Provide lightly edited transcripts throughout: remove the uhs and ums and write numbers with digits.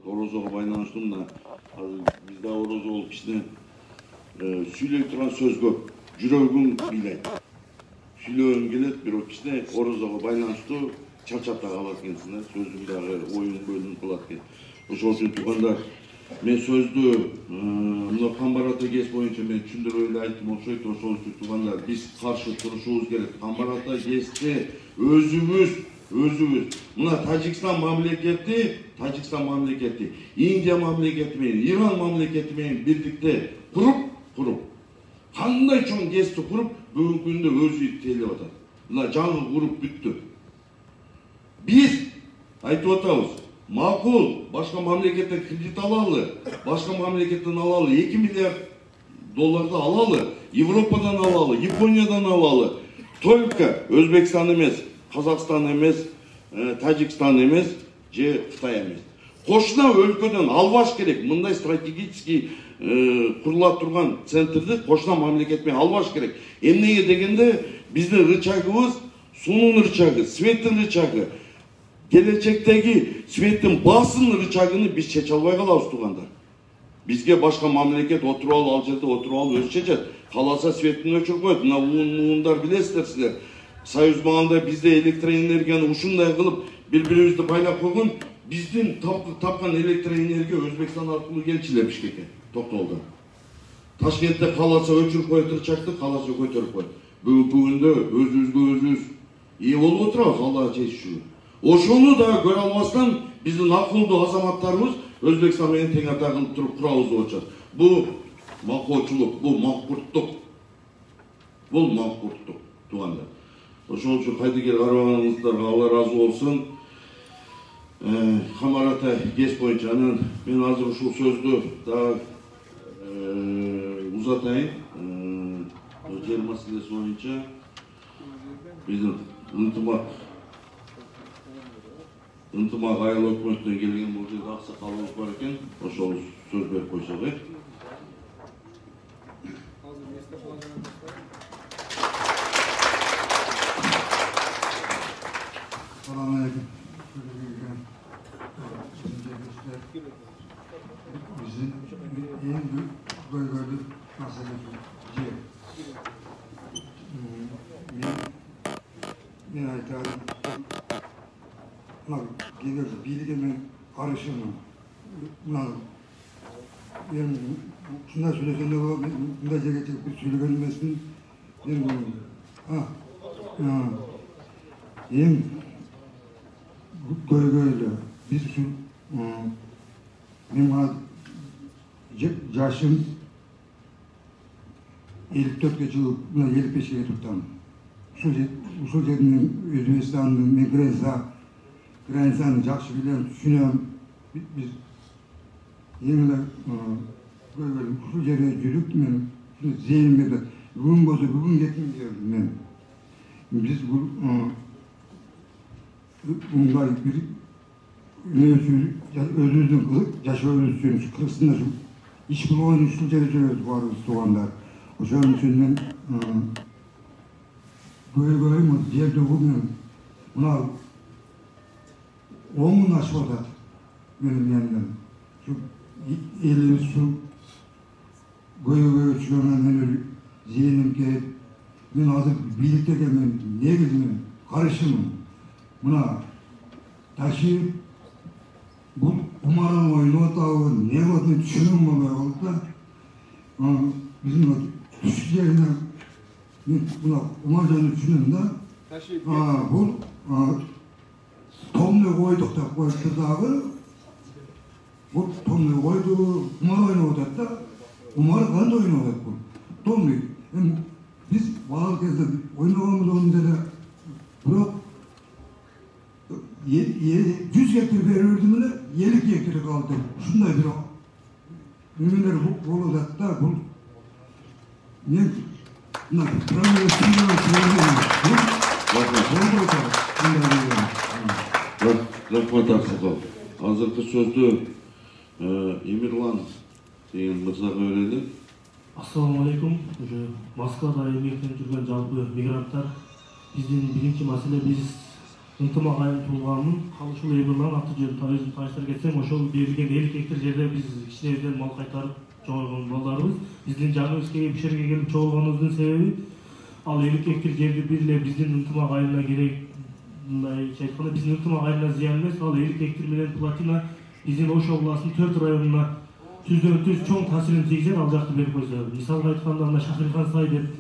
орозого байланыштуу мына бизде орозо болуп кичине сүйлөй турган сөз көп. Жүрөгүң бийлейт. Сүйлөгүң келет, бирок кичине орозого байланыштуу чарчап да калат экенсиң, сөзүң дагы оюң бөлүнүп калат экен. Ошол үчүн туугандар, мен сөздү мына Камбар ата КЕС боюнча мен түшүндүрүп эле айттым окшойт. Ошол үчүн туугандар, биз каршы турушубуз керек. Камбар ата КЕСте өзүбүз мына Тажикстан мамлекети, Индия мамлекети менен, Иран мамлекети менен бирдикте куруп кандай чоң КЕСти куруп бүгүнкү күндө өзү тейлеп атат. Мына жаңы куруп бүттү. Биз айтып атабыз, макул башка мамлекеттен кредит алалы, башка мамлекеттен алалы, 2 миллиард долларды алалы, Европадан алалы, Япониядан алалы. Только Өзбекстан эмес, Казакстан эмес, Тажикстан эмес, же Кытай эмес. Кошуна өлкөдөн албаш керек. Мындай стратегический курулат турган центрди кошуна мамлекет менен албаш керек. Эмнеге дегенде биздин рычагыбыз суунун рычагы, светтин рычагы, келечектеги светтин басым рычагын биз чече албай калабыз туугандар. Бизге башка мамлекет отуруп ал жерде отуруп алып өз чечет. Каласа светтин өчүрүп коет. Мына уундар билесиздер силер. Союз маалында бизде электроэнергияны ушундай кылып бири-бирибизди байлап койгон, биздин тапкан электроэнергия Өзбекстан аркылуу келчү эле Бишкекке, Токтолдон. Ташкентте каласа өчүрүп коет рычагды, каласа көтөрүп коет. Бүгүнкү күндө өзүбүзгө өзүбүз ээ болуп отурабыз, Аллага чечишүү. Ошону да көрө албастан биздин акылдуу азаматтарыбыз Өзбекстан менен тең ата кылып туруп курабыз деп атышат. Бул макулчулук, бул макурттук. Туугандар. Ошол үчүн кайдыгер карабаганыңыздарга Алла ыраазы болсун. Камбар ата КЕС боюнча анан мен азыр ушул сөздү да узатайын. Жер маселеси боюнча биздин ынтымак айыл өкмөтүнөн келген бул жерде аксакалыбыз бар экен. Ошол сөз берип койсок. Assalamu alaikum. Bizim en bölgeli meselesi yer. Ben aytarım. Gelirdi, bilgi ben karışırım. Ben şundan söylesem de bunda ceketi bir söyleyebilmesin. Ben bunu. En bölgeli bir sürü benim yaşım 54 yıl, 55 yıl tuttum. Usul yerinin Özbekistan'ın Grensan'ı жақсы bilen, düşünüyorum. Biz yeniler böyle usul yerine yürüp zihnimde bugün bozdu, bugün yetmiyor ben. Biz bunlar bir özümüzün yaşıyoruz, Kırgızstanda iş bulmanın usul yerine varız soğanlar. O zaman için ben böyle yerde bugün bunlar 10 gün aşıp atat benim yanımdan. Şu elimiz şu göğe çıkanan ben öyle zihnim ki ben hazır birlikte gelmem, ne gideyim, karışımım. Buna taşı bu umarım oyunu atağı ne vadını düşünüm mü böyle oldu da bizim düşüncelerine buna umarcağını düşünüm da bu tomni koyduk da koyduk dağı bu tomni koydu umar oyunu odat da umar kandı oyunu odat bu tomni biz bağlı kezde oynamamız onun dedi bırak 100 hektar verirdim öyle 50 hektar kaldı şunday bir müminler bu odat da bu ne Правильно, рахмат Аксакал. Азыркы сөздү Эмирлан деген мырзага берели. Ассаламу алейкум. Москвада эмгектенип жүргөн жалпы мигранттар, биздин биринчи маселе биз ынтымак айыл туулганын калышыл эбирлан аты жөнүн тааныштыра кетсем, ошол берилген 50 гектар жерде биз кичинекейден мал кайтарып чогулган балдарыбыз. Биздин жаныбыз келип ишерге келип чогулганыбыздын себеби ал 50 гектар жерди бир эле биздин ынтымак айылына керек. Мындайча айтканда биздин ынтымак айылына зыян эмес, ал 50 гектар менен плотина биздин Ош областынын 4 районуна түздөн-түз чоң таасирин тийгизет, ал жакты берип койсо. Мисалга айтканда мына Шахирхан сай деп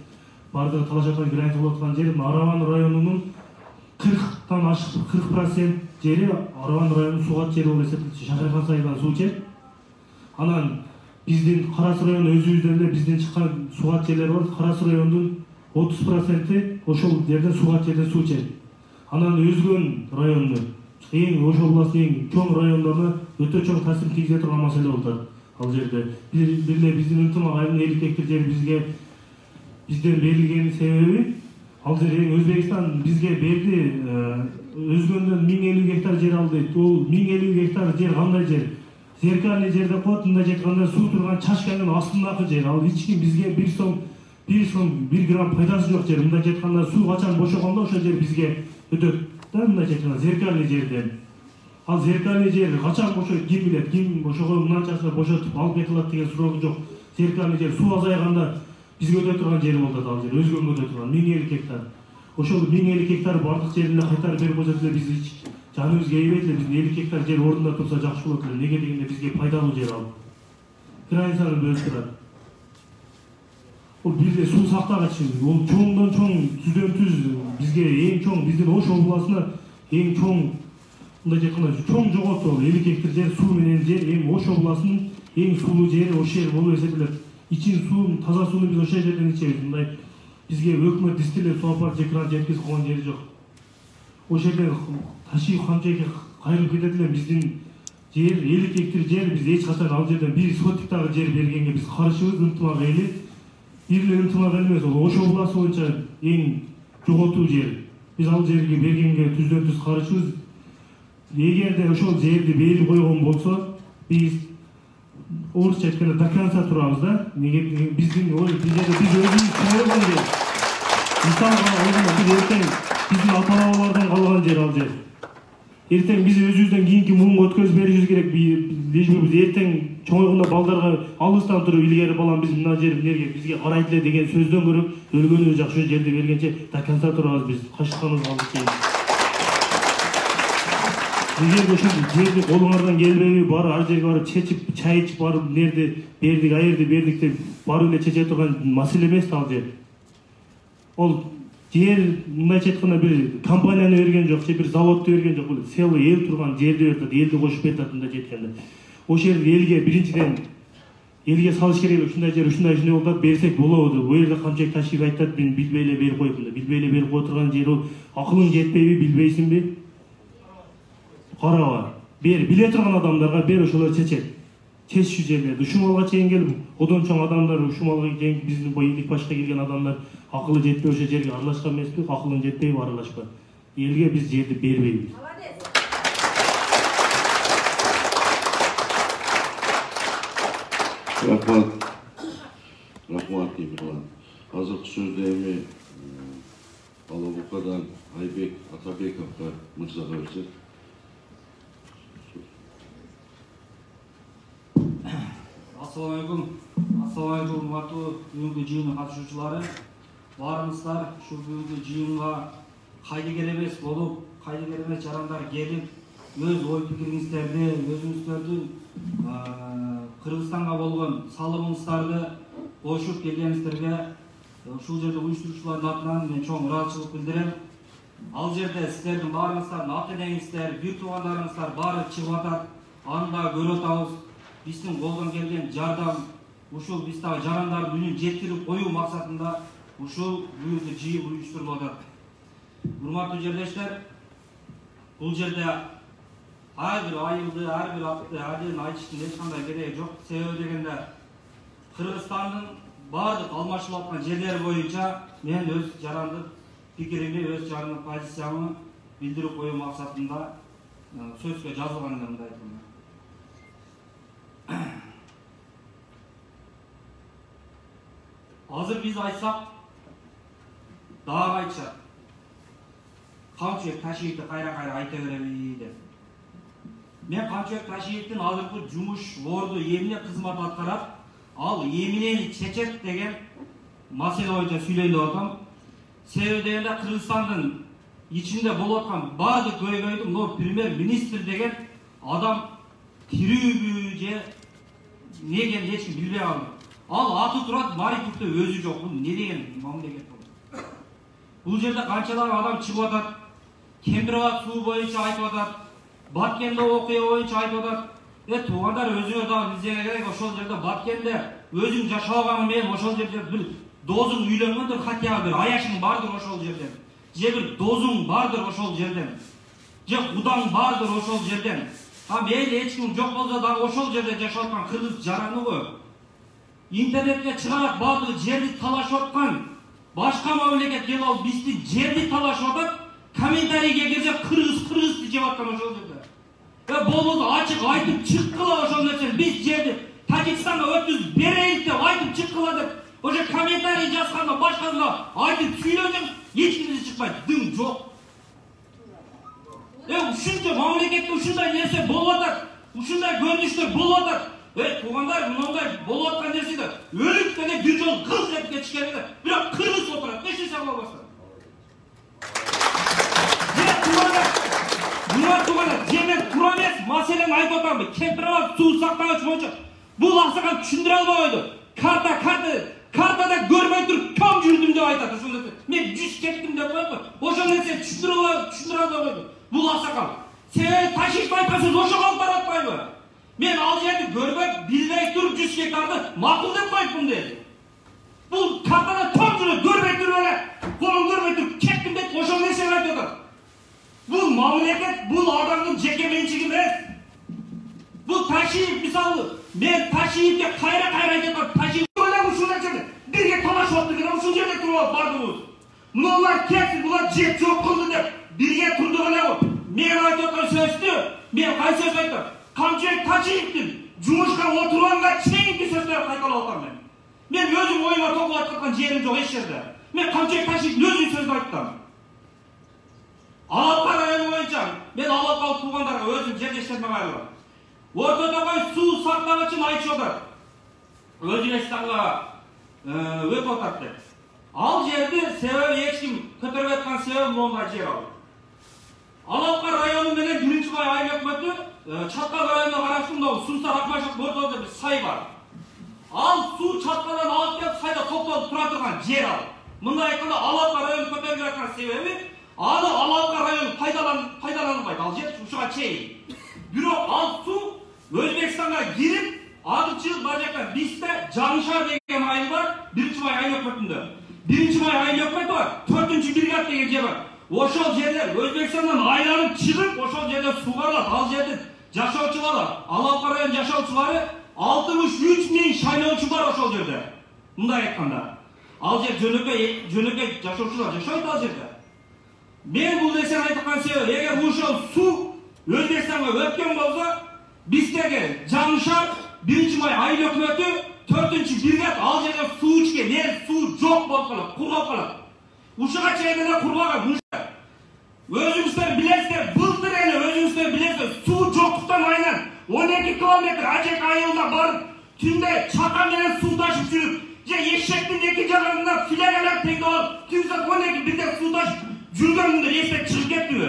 бардыгы талашаттан грант алып аткан жери Араван районунун 40-тан ашык 40% жери Араван районунун суугат жери болуп эсептелет. Шахирхан сайдан суу ичет. Анан биздин Карас району өзүбүздөн эле биздин чыккан суугат жерлери бар. Карас районунун 30% ошол жерден суугат жерден суу ичет. Анан өзгөн районну эң Ош областынын эң чоң райондоруна өтө чоң таасир тийгизе турган маселе болуп атат. Ал жерде бир эле биздин ынтымак айылынын 50 гектар жери бизден берилгенин себеби ал жер Өзбекстан бизге берди, өзгөндөн 1050 гектар жер алды. Ол 1050 гектар жер кандай жер? Зеркальный жер деп коет, мындай айтканда суу турган чашканын астындагы жер. Ал эч ким бизге 1 сом 1 грамм пайдасы жок жер. Мындай айтканда суу качан бошогондо ошол жер бизге өтөт. Мындай айтканда зеркальный жерден. Ал зеркальный жер качан бошойт, ким билет, ким бошогон мынанчасына бошотуп алып кетилат деген суроо жок. Зеркальный жер суу азайганда бизге өтө турган жер болуп атат, ал жер өзгөнгө өтө турган 1050 гектар. Ошол 1050 гектар бардык жерин кайтарып берип койсок эле биз жаныбыз кейбейт эле, биздин 50 гектар жер ордунда турса жакшы болот эле. Неге дегенде бизге пайдалуу жер ал. Границаны бөлүп турат. Ол бизде суу сактагыч, ол чоңдон чоң, түздөн түз бизге эң чоң, биздин Ош областына эң чоң, мындай айтканда чоң жоготу ол 50 гектар жер суу менен жер, эң Ош областынын эң сулуу жери ошол жер болуп эсептелет. Ичин суу, таза сууну биз ошол жерден ичебиз. Мындай бизге өкмөт дистилеп суу апарып жекран жеткизип койгон жери жок. Ошол жерден ташип канчеге кайрылып кетет эле биздин жер 50 гектар жер, биз эч качан ал жерден 1 сотиктагы жер бергенге биз каршыбыз. Ынтымак эли бир эле ынтымак эл эмес, ол Ош областы боюнча эң жоготуу жер. Биз ал жерге бергенге түздөн түз каршыбыз. Эгерде ошол жерди берип койгон болсо, биз орусча айтканда до конца турабыз да. Неге биздин биз өзүбүз чоңойгон жер. Мисалга биз эртең биздин ата-бабалардан калган жер ал жер. Эртең биз өзүбүздөн кийинки муунга өткөзүп беришибиз керек. Биз эртең чоңойгондо балдарга алыстан туруп илгери балам биз мына жер эмнеге бизге карайт эле деген сөздөн көрө өлгөнүбүз жакшы жерди бергенче до конца турабыз биз. Качканыбыз алыс. Эгерде ошол жерди колуңардан келбейби, бары ар жерге барып чечип, чай ичип барып нерди бердик, аерди бердик деп барып эле чече турган маселе эмес ал жер. Ол жер мындайча айтканда бир компанияны берген жок, же бир заводду берген жок, бул целый эл турган жерди берет, элди кошуп берет мындайча айтканда. Ошол жерди элге биринчиден элге салыш керек, ушундай жер ушундай болуп атат, берсек болобу. Бул жерде камчек ташып айтат, мен билбей эле берип коюп, билбей эле берип кое турган жер ол. Акылың жетпейби, билбейсиңби? Караба, бер, биле турган адамдарга бер, ошолор чечет. Чечүү жерлерди ушумалга чейин келип, одон чоң адамдар ушумалга чейин биздин бойлук башка келген адамдар акылы жетпей ошол жерге аралашкан эмеспи? Акылың жетпейби, аралашпа. Элге биз жерди бербейбиз. Рахмат Эмирлан. Азыркы сөздү эми Алабукадан Айбек Атабековго мырзага берсек. Assalamualaikum, урматтуу бүгүнкү жыйындын катышуучулары. Баарыңыздар ушу бүгүнкү жыйынга кайдыгер эмес болуп, кайдыгер эмес жарандар келип, өз ой пикириңиздерди, өзүңүздөрдүн Кыргызстанга болгон салымыңыздарды кошуп келгениңиздерге ушул жерде уюштуруучулардын атынан мен чоң ыраазычылык билдирем. Ал жерде сиздердин баарыңыздардын ата-энеңиздер, бир туугандарыңыздар баары чыгып атат. Аны да көрүп атабыз. Биздин колдон келген жардам, ушул биз дагы жарандардын үнүн жеткирип коюу максатында ушул бүгүнкү жыйын уюштурулуп атат. Урматтуу жерлештер, бул жерде ар бир айылды, ар бир атты адилин айтыштын эч кандай кереги жок. Себеби дегенде Кыргызстандын баардык алмашылып аткан жерлери боюнча мен өз жарандык пикирими, өз жарандык позициямды билдирип коюу максатында сөзгө жазылган элем мындай айтканда. Азыр биз айтсак, дагы айтышат. Kamçıbек Taşиевди кайра айта береби деп. Мен Камчыбек Ташиевдин азыркы жумуш орду эмне кызмат аткарат, ал эмнени чечет деген маселе боюнча сүйлөйүн деп атам. Себеби дегенде Кыргызстандын ичинде болуп аткан баардык көйгөйдү мына премьер-министр деген адам тирүүбү же не экенин эч ким билбей калды. Ал аты турат, Марипурда өзү жок. Бул не деген мамлекет болду? Бул жерде канчалап адам чыгып атат, Кембирбат суу боюнча айтып атат, Баткенде окуя боюнча айтып атат. Туугандар өзүңөр дагы билсеңер керек, ошол жерде Баткенде өзүң жашабаганы менен ошол жерде бир дозуң үйлөнгөндүр, хотя бир аяшың бардыр ошол жерден. Же бир дозуң бардыр ошол жерден. Же кудаң бардыр ошол жерден. Мейли эч ким жок болсо дагы ошол жерде жашап аткан кыргыз жараны го. Интернетке чыгарат баардыгы жерди талашып аткан башка мамлекет келип алып биздин жерди талашып атат. Комментарийге келсе кыргыз деп аткан ошол жерде. Болбосо ачык айтып чыккыла ошол нерсени. Биз жерди Тажикстанга өткүзүп берейик деп айтып чыккыла деп. Ошо комментарий жазганда башкасына айтып сүйлөсөң эч кимде чыкпайт. Дым жок. Ушунча мамлекетте ушундай нерсе болуп атат. Ушундай көрүнүштөр болуп атат. Туугандар, мындай болуп аткан нерседе өлүп деле бир жол кыз деп кетиш керек эле. Бирок кыргыз отурат, эч нерсе кылбастан. Мен тура эмес маселени айтып атам. Кемпирбат суу сактагыч боюнча бул аксакал түшүндүрө албай койду. Картада көрбөй туруп кам жүрдүм деп айтат ошол нерсе. Мен 100 кеттим деп койду. Ошол нерсени түшүндүрө албай койду. Бул аксакал. Себеби Ташиев айткан сөз ошого алып баратпайбы? Мен ал жерди көрбөй, билбей туруп 100 гектарды макул деп койдум деди. Бул картада кам жүрөт, көрбөй туруп эле, колун көрбөй туруп кеттим деп ошол нерсени айтып атат. Бул мамлекет, бул адамдын жеке менчиги эмес. Бул Ташиев мисалы, мен Ташиевге кайра айтып атам. Ташиев эле ушул нерсени бирге талашып атты, ушул жерде туруп бардыгыбыз. Мыналар кетти, булар жеп жок кылды деп бирге турдук эле. Мен айтып аткан сөздү, мен кайсы сөз айтам? Камчыбек Ташиевдин жумушка отурганга чейинки сөздөрү кайталап атам мен. Мен өзүм оюма токулуп аткан жерим жок эч жерде. Мен Камчыбек Ташиевдин өзүнүн сөзүн айттым. Алапка району боюнча мен алапкалык туугандарга өзүм жерлештериме кайрылам. Орто Токой суу сактагычын айтышып атат. Өзбекстанга өтүп атат деп. Ал жерди себеби эч ким көтөрүп аткан себеби мондай жер ал. Алапка району менен 1-май айыл өкмөтү Чаткал районуна караштуу Сунсар Акмашев бордо деп сай бар. Ал суу Чаткалдан алып келип сайда токтолуп тура турган жер ал. Мындай айтканда Алапка району көтөрүп аткан себеби аны Алапка району пайдаланбайт. Ал жер ушуга чейин. Бирок ал суу Өзбекстанга кирип, агычыл бар жака бизде Жаңшар деген айыл бар, 1-май айыл өкмөтүндө. 1-май айыл өкмөтү бар, 4-бригада деген жер бар. Ошол жерлер Өзбекстандан айланып чыгып, ошол жерде сууга алат. Ал жерде жашоочулар, Алапка район жашоочулары 63 миң шайлоочу бар ошол жерде. Мындай айтканда. Ал жер жөнөкөй жашоочулар жашайт ал жерде. Мен бул нерсени айткан себеби, эгер ушул суу Өзбекстанга өткөн болсо, биздеги Жаңшар 1-май айыл өкмөтү 4-бригада ал жерде суу ичкен, суу жок болуп калат, кургап калат. Ушуга чейин эле кургаган. Өзүңүздөр билесиздер, былтыр эле өзүңүздөр билесиздер, суу жоктуктан айынан 12 километр Ажек айылына барып, түндө чака менен суу ташып жүрүп, же эшектин эки жагынан филерелер тегип алып, түнсат 12 бирде суу ташып жүргөндү эстеп чыгып кеттиби?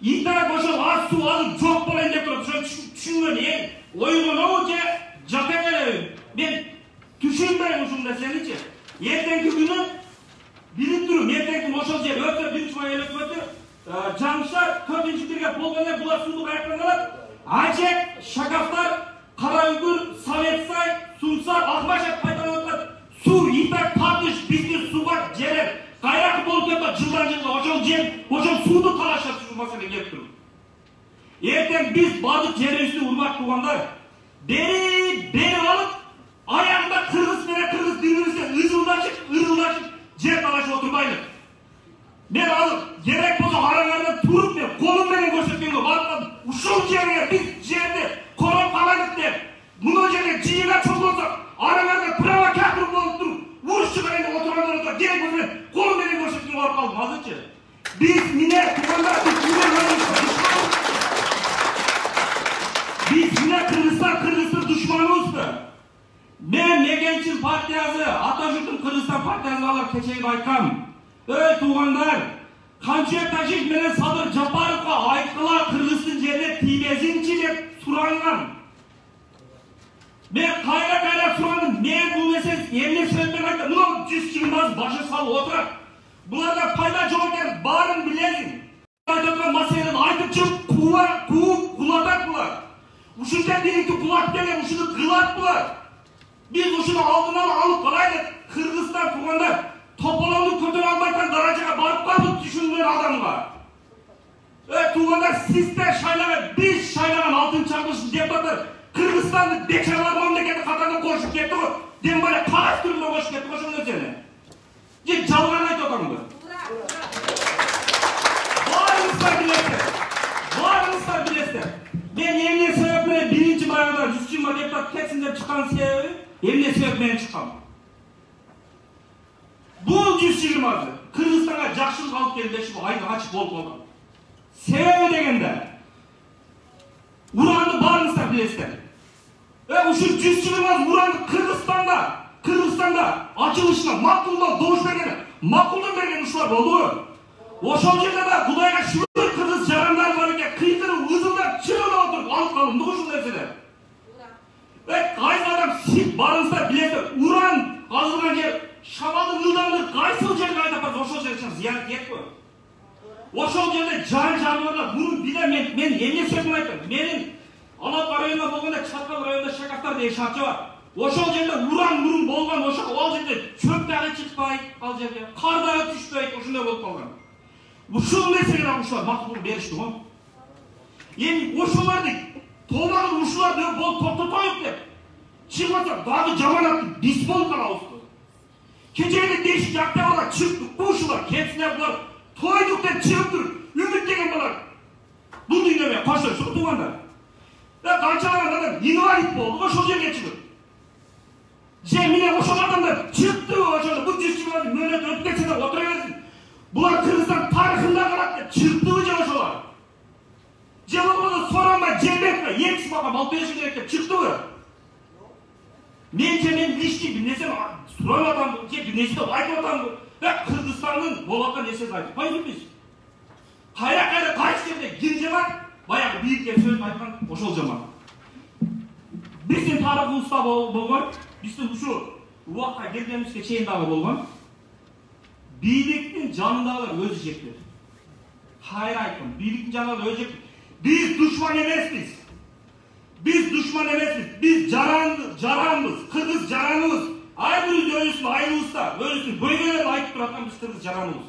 Интернет ошол аз суу алып жок болайын деп туруп, ошо түшүнгөн ойгонобу же жат эле? Мен түшүнбөйм ушул нерсеничи. Эртеңки күнү билип туруп, эртеңки ошол жер өтө 1-май айыл өкмөтү Жаңшар 4-бригада болгондо булар сууну каяктан алат? Ажек, Шакафтар, Караүгүр, Советсай, Сунсар, Акмашев пайдаланып атат. Суу итак тартыш биздин сууга жерер. Кайракы болуп кетет жылдан-жылга ошол жер, ошол сууну талашат ушул маселе келип туруп. Эртең биз бардык жерибизди урматтуу туугандар бери алып, аягында кыргыз менен кыргыз бири-бирибизге ырылдашып жер талашып отурбайлы. Мен алып керек болсо араңардан туруп мен колум менен көрсөткөнгө барып ушул жерге биз жерди короп калайлык деп. Мына жерге жыйына чогулсак, араңарда провокатор болуп туруп, урушчу менен отургандар керек болсо колум менен көрсөткөнгө барып калдым азырчы. Биз міне Кыргызстан партиясы, Атажуртун Кыргызстан партиясы алар кечеги айткан. Ey туғандар, Камчыбек Ташиев менен Садыр Жапаровға айткыла Кыргыздын жерде тийбезинчи деп суранған. Мен кайра сурандым, мен бул нерсе эмне себептен айттым? Мына 100 жыгымбаз башы салып отурат. Буларда пайда жок экен, баарын билесиң. Айтылган маселени айтып чыгып, кулатат булар. Ушунча бийликти кулап келген, ушуну кылат булар. Биз ушуну алдынан алып калайлы. Кыргызстан туғандар тополону көтөрө албайдан даражага барып калып түшүнгөн адамга. Туғандар сиздер шайлаган, биз шайлаган алтын чаңгылыштын депутаттар Кыргызстанды бечаралар мамлекети катарына кошуп кетти го. Дем бара кагаз түрүндө кошуп кетти го ошол нерсени. Же жалган айтып атамбы? Барыңыздар билесиздер. Мен эмне себеп менен биринчи баягыда 120 депутат кетсин деп чыккан себеби эмне себеп менен чыккан? Бул 120 Кыргызстанга жакшылык алып келбеши айны ачык болуп калган. Себеби дегенде уранды барыңыздар билесиздер. Ушу 120 уранды Кыргызстанда ачылышына макулдоо добуш берген, макулдоо берген ушулар болду. Ошол жерде да Кудайга шүгүр кыргыз жарандар бар экен, кыйкырып ызылдап чыгып отуруп алып калдым ушул нерселер. Кайсы адам сип барыңыздар билесиздер, уран казылган жер шамалдын ылдамдыгы кайсыл жерге айдап барса ошол жерге зыян тиет го. Ошол жерде жан жаныбарлар муну билем, мен эмне сөзүн айттым. Менин Алапка районунда болгондо Чаткал районунда Шакафтар деген шаарчы бар. Ошол жерде уран болгон, ал жерде чөп дагы чыкпайт, ал жерге кар дагы түшпөйт, ушундай болуп калган. Ушул нерсеге да ушулар макул беришти го. Эми ошолорду томагыл ушуларды болуп токтотоюк деп чыгып дагы жаманатты биз болуп калабызбы? Кечеде дешик жактабалар чыктык, ушулар кетсине булар тойдук деп чыгып туруп үмүттеген балар. Бул дүйнөмө кошо чыгып тугандар. Канчалаган адам инвалид болду, ошол жерге чыгып. Же міне ошол адамдар чыкты, ошол бул 120 мөөнөт өтүп кетсе да отура берсин. Булар Кыргызстан тарыхында калат деп чыктыбы же ошолор? Же болбосо Сооронбай Жээнбековго экс бага мал бериши керек деп чыктыбы? Мен личный бир нерсени сурап атамбы, же бир нерсе деп айтып атамбы? Кыргызстандын болуп аткан нерсесин айтпайбыз биз. Кайра кайсы жерде ким жаман? Баягы бийикке сөз айткан ошол жаман. Биздин тарыхыбызда болгон, биздин ушу убакка келгенибизге чейин дагы болгон. Бийликтин жанындагылар өзү жектер. Кайра айттым, бийликтин жанындагылар өзү жектер. Биз душман эмеспиз. Биз жаранбыз, кыргыз жараныбыз. Ай бирибиз өзүбүздүн айыбызда, өзүбүздүн бөйгөлөрдү айтып туруп аткан биз кыргыз жараныбыз.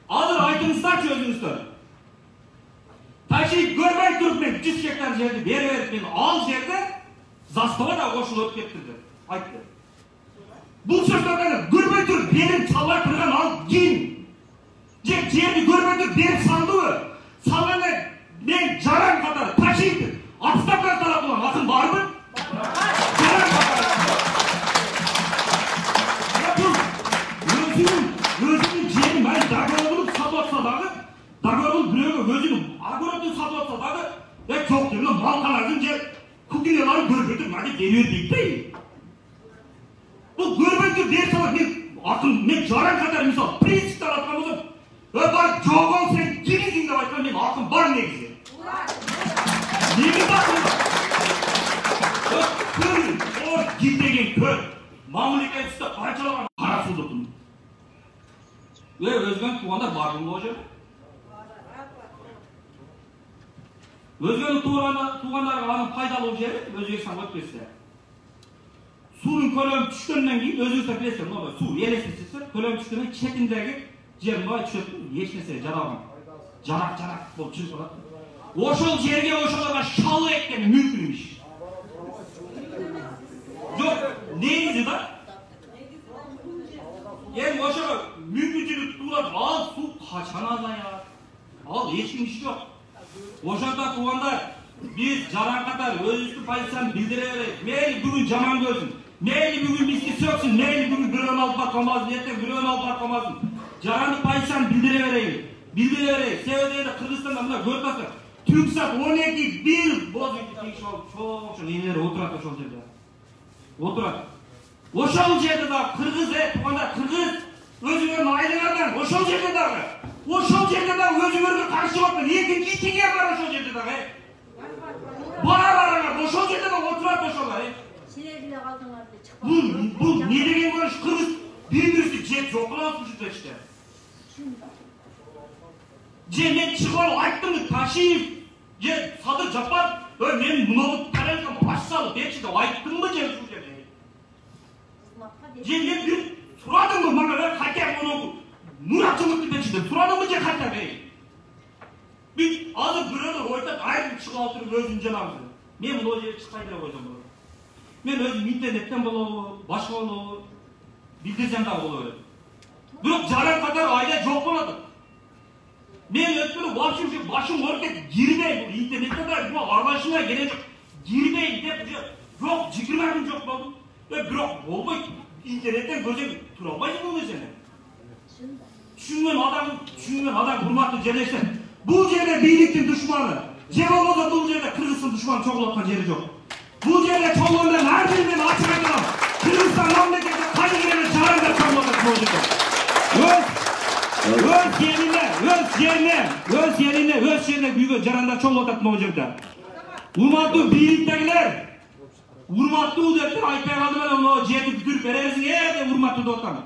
Азыр айтыңыздарчы өзүңүздөр. Ташиев көрбөй туруп мен 100 гектар жерди берип мен ал жерде застава да кошулуп өтүп кетти деп айтты. Бул сөздөрдөн көрбөй туруп берип салбай турган ал ким? Жерди көрбөй туруп берип салдыбы? Салганда мен жаран катары Ташиевди отставкага талап кылган акыл барбы? Жаран катары. Өзүнүн жерин мен договорду сатып атса дагы, договорду бирөөгө өзүнүн огородун сатып атса дагы, жок деп малкалардын же кукилеларын көрбөй туруп мага берип дейт. Бул көрбөй туруп берип салат мен жаран катары мисалы принциптер аткан болсом, бар жогон сен кимсиң деп айткан мен акым бар негизи. Неге бар? О, кимдеген көр. Мамлекетте канчалаган карасыздык. Өзгөн туугандар бардымы ол жерде? Өзгөнүн туугандарга анын пайдалуу жери Өзбекстанга өтүп кетсе. Суунун көлөмү түшкөндөн кийин өзүңүздөр билесиздер, мына суу элестетсеңиздер, көлөмү түшкөндөн четиндеги жер мындай түшөт, эч нерсе жаралган. Жарак болуп чыгып калат. Ошол жерге ошолорго шалы эккени мүмкүн эмес. Жок, негизи да. Эми ошого мүмкүнчүлүк туулат, ал суу качан азаят? Ал эч ким иш жок. Ошондо туугандар, биз жаран катары өзүбүздүн позицияны билдире берейик. Мейли бүгүн жаман көрсүн, мейли бүгүн бизди сөксүн, мейли бүгүн бирөөнү алып барканбасын, эртең бирөөнү алып барканбасын. Жарандык позицияны билдире берейик. Себеби Кыргызстанда мына көрүп атасыздар. Түнкү саат 12:01 бозуңду тийишип алып, чоң элер отурат ошол жерде. Отурат. Ошол жерде да Кыргыз тууганда Кыргыз өзүңөрдүн айлаңардан ошол жерде дагы өзүңөргө каршы болуп экинчи итиңер бар ошол жерде дагы. Баарыңар ошол жерде да отурат ошолар. Силер калдыңар деп чыкпады. Бул не деген көрүш Кыргыз бири-бирисин жеп жок кылып ушундай иште. Же мен чыгып алып айттым Ташиев, же Садыр Жапаров, мен муну тарелкам баш салып берчи деп айттымбы же ушул жерде. Же мен бир сурадымбы мага кайта муну мурачымыкты берчи деп сурадымбы же кайта бей. Бит азыр бирөөлөр ойлоп айрым чыгып алып туруп өзүн жанамыз. Мен муну жерге чыкпай деп койдум. Мен өзүм интернеттен болобу, башка болобу билдирсем да боло берет. Бирок жаран катар айда жок болот. Men ötürü başım oraya girmeyin. İnternette de bu arabasına gelecek. Girmeyin de yok cikirmeyin çok oldu. Ve bırak olmayı internetten gözüm turamayız mı mesela? Düşünmen adam hurmatlı cerleşler. Bu cerle birliktin düşmanı. Cevabı bu cerle Kırgızsın düşmanı çok olatan yeri yok. Bu cerle çoğundan her birinden açık ediyorum. Kırgızstan memlekette kaç yerine çağırında çoğundan projede. Öz yerine büyük jaranda çoğul otatın o жерде. Urmatlı birliktegiler, urmatlı udettir aytpay kaldı ben onu жерди бүтүрүп берерсиңер деп urmatlı otam.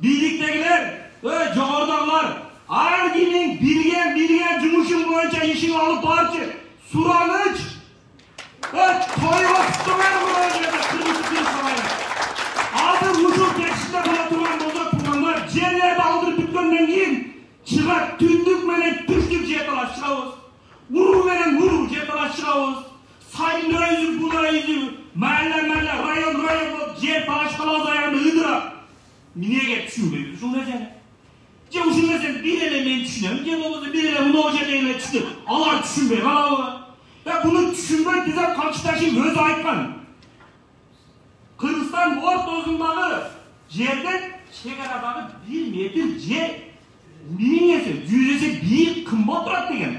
Birliktegiler, жогорудагылар, ар кимдин билген жумушун боюнча ишин алып барчы. Сураныч, тойго туттуган bu жерде кыргыз сабайы. Азыр ушул текстте бола турган болсо туугандар жерлерди алдырып бүткөндөн кийин çırak tündük menen türküp jetalaş çıkabız. Uru menen uru jetalaş çıkabız. Sayın özü, buna özü, mahalle, rayon bolup jetalaş kalabız ayağında ıdıra. Minege düşünmeyiz. Uşun ne Je uşun ne bir ele men düşünüyorum. Je olmasa bir ele bunu o жерде düşünüp. Alar düşünmeyi kalabı. Ve bunu düşünmek bize Kalçıtaş'ın özü aytkan. Kırgızstan ortasındagı жерден çegaradagı 1 metr je Neyse, yüzesi bir kımbat bırak деген.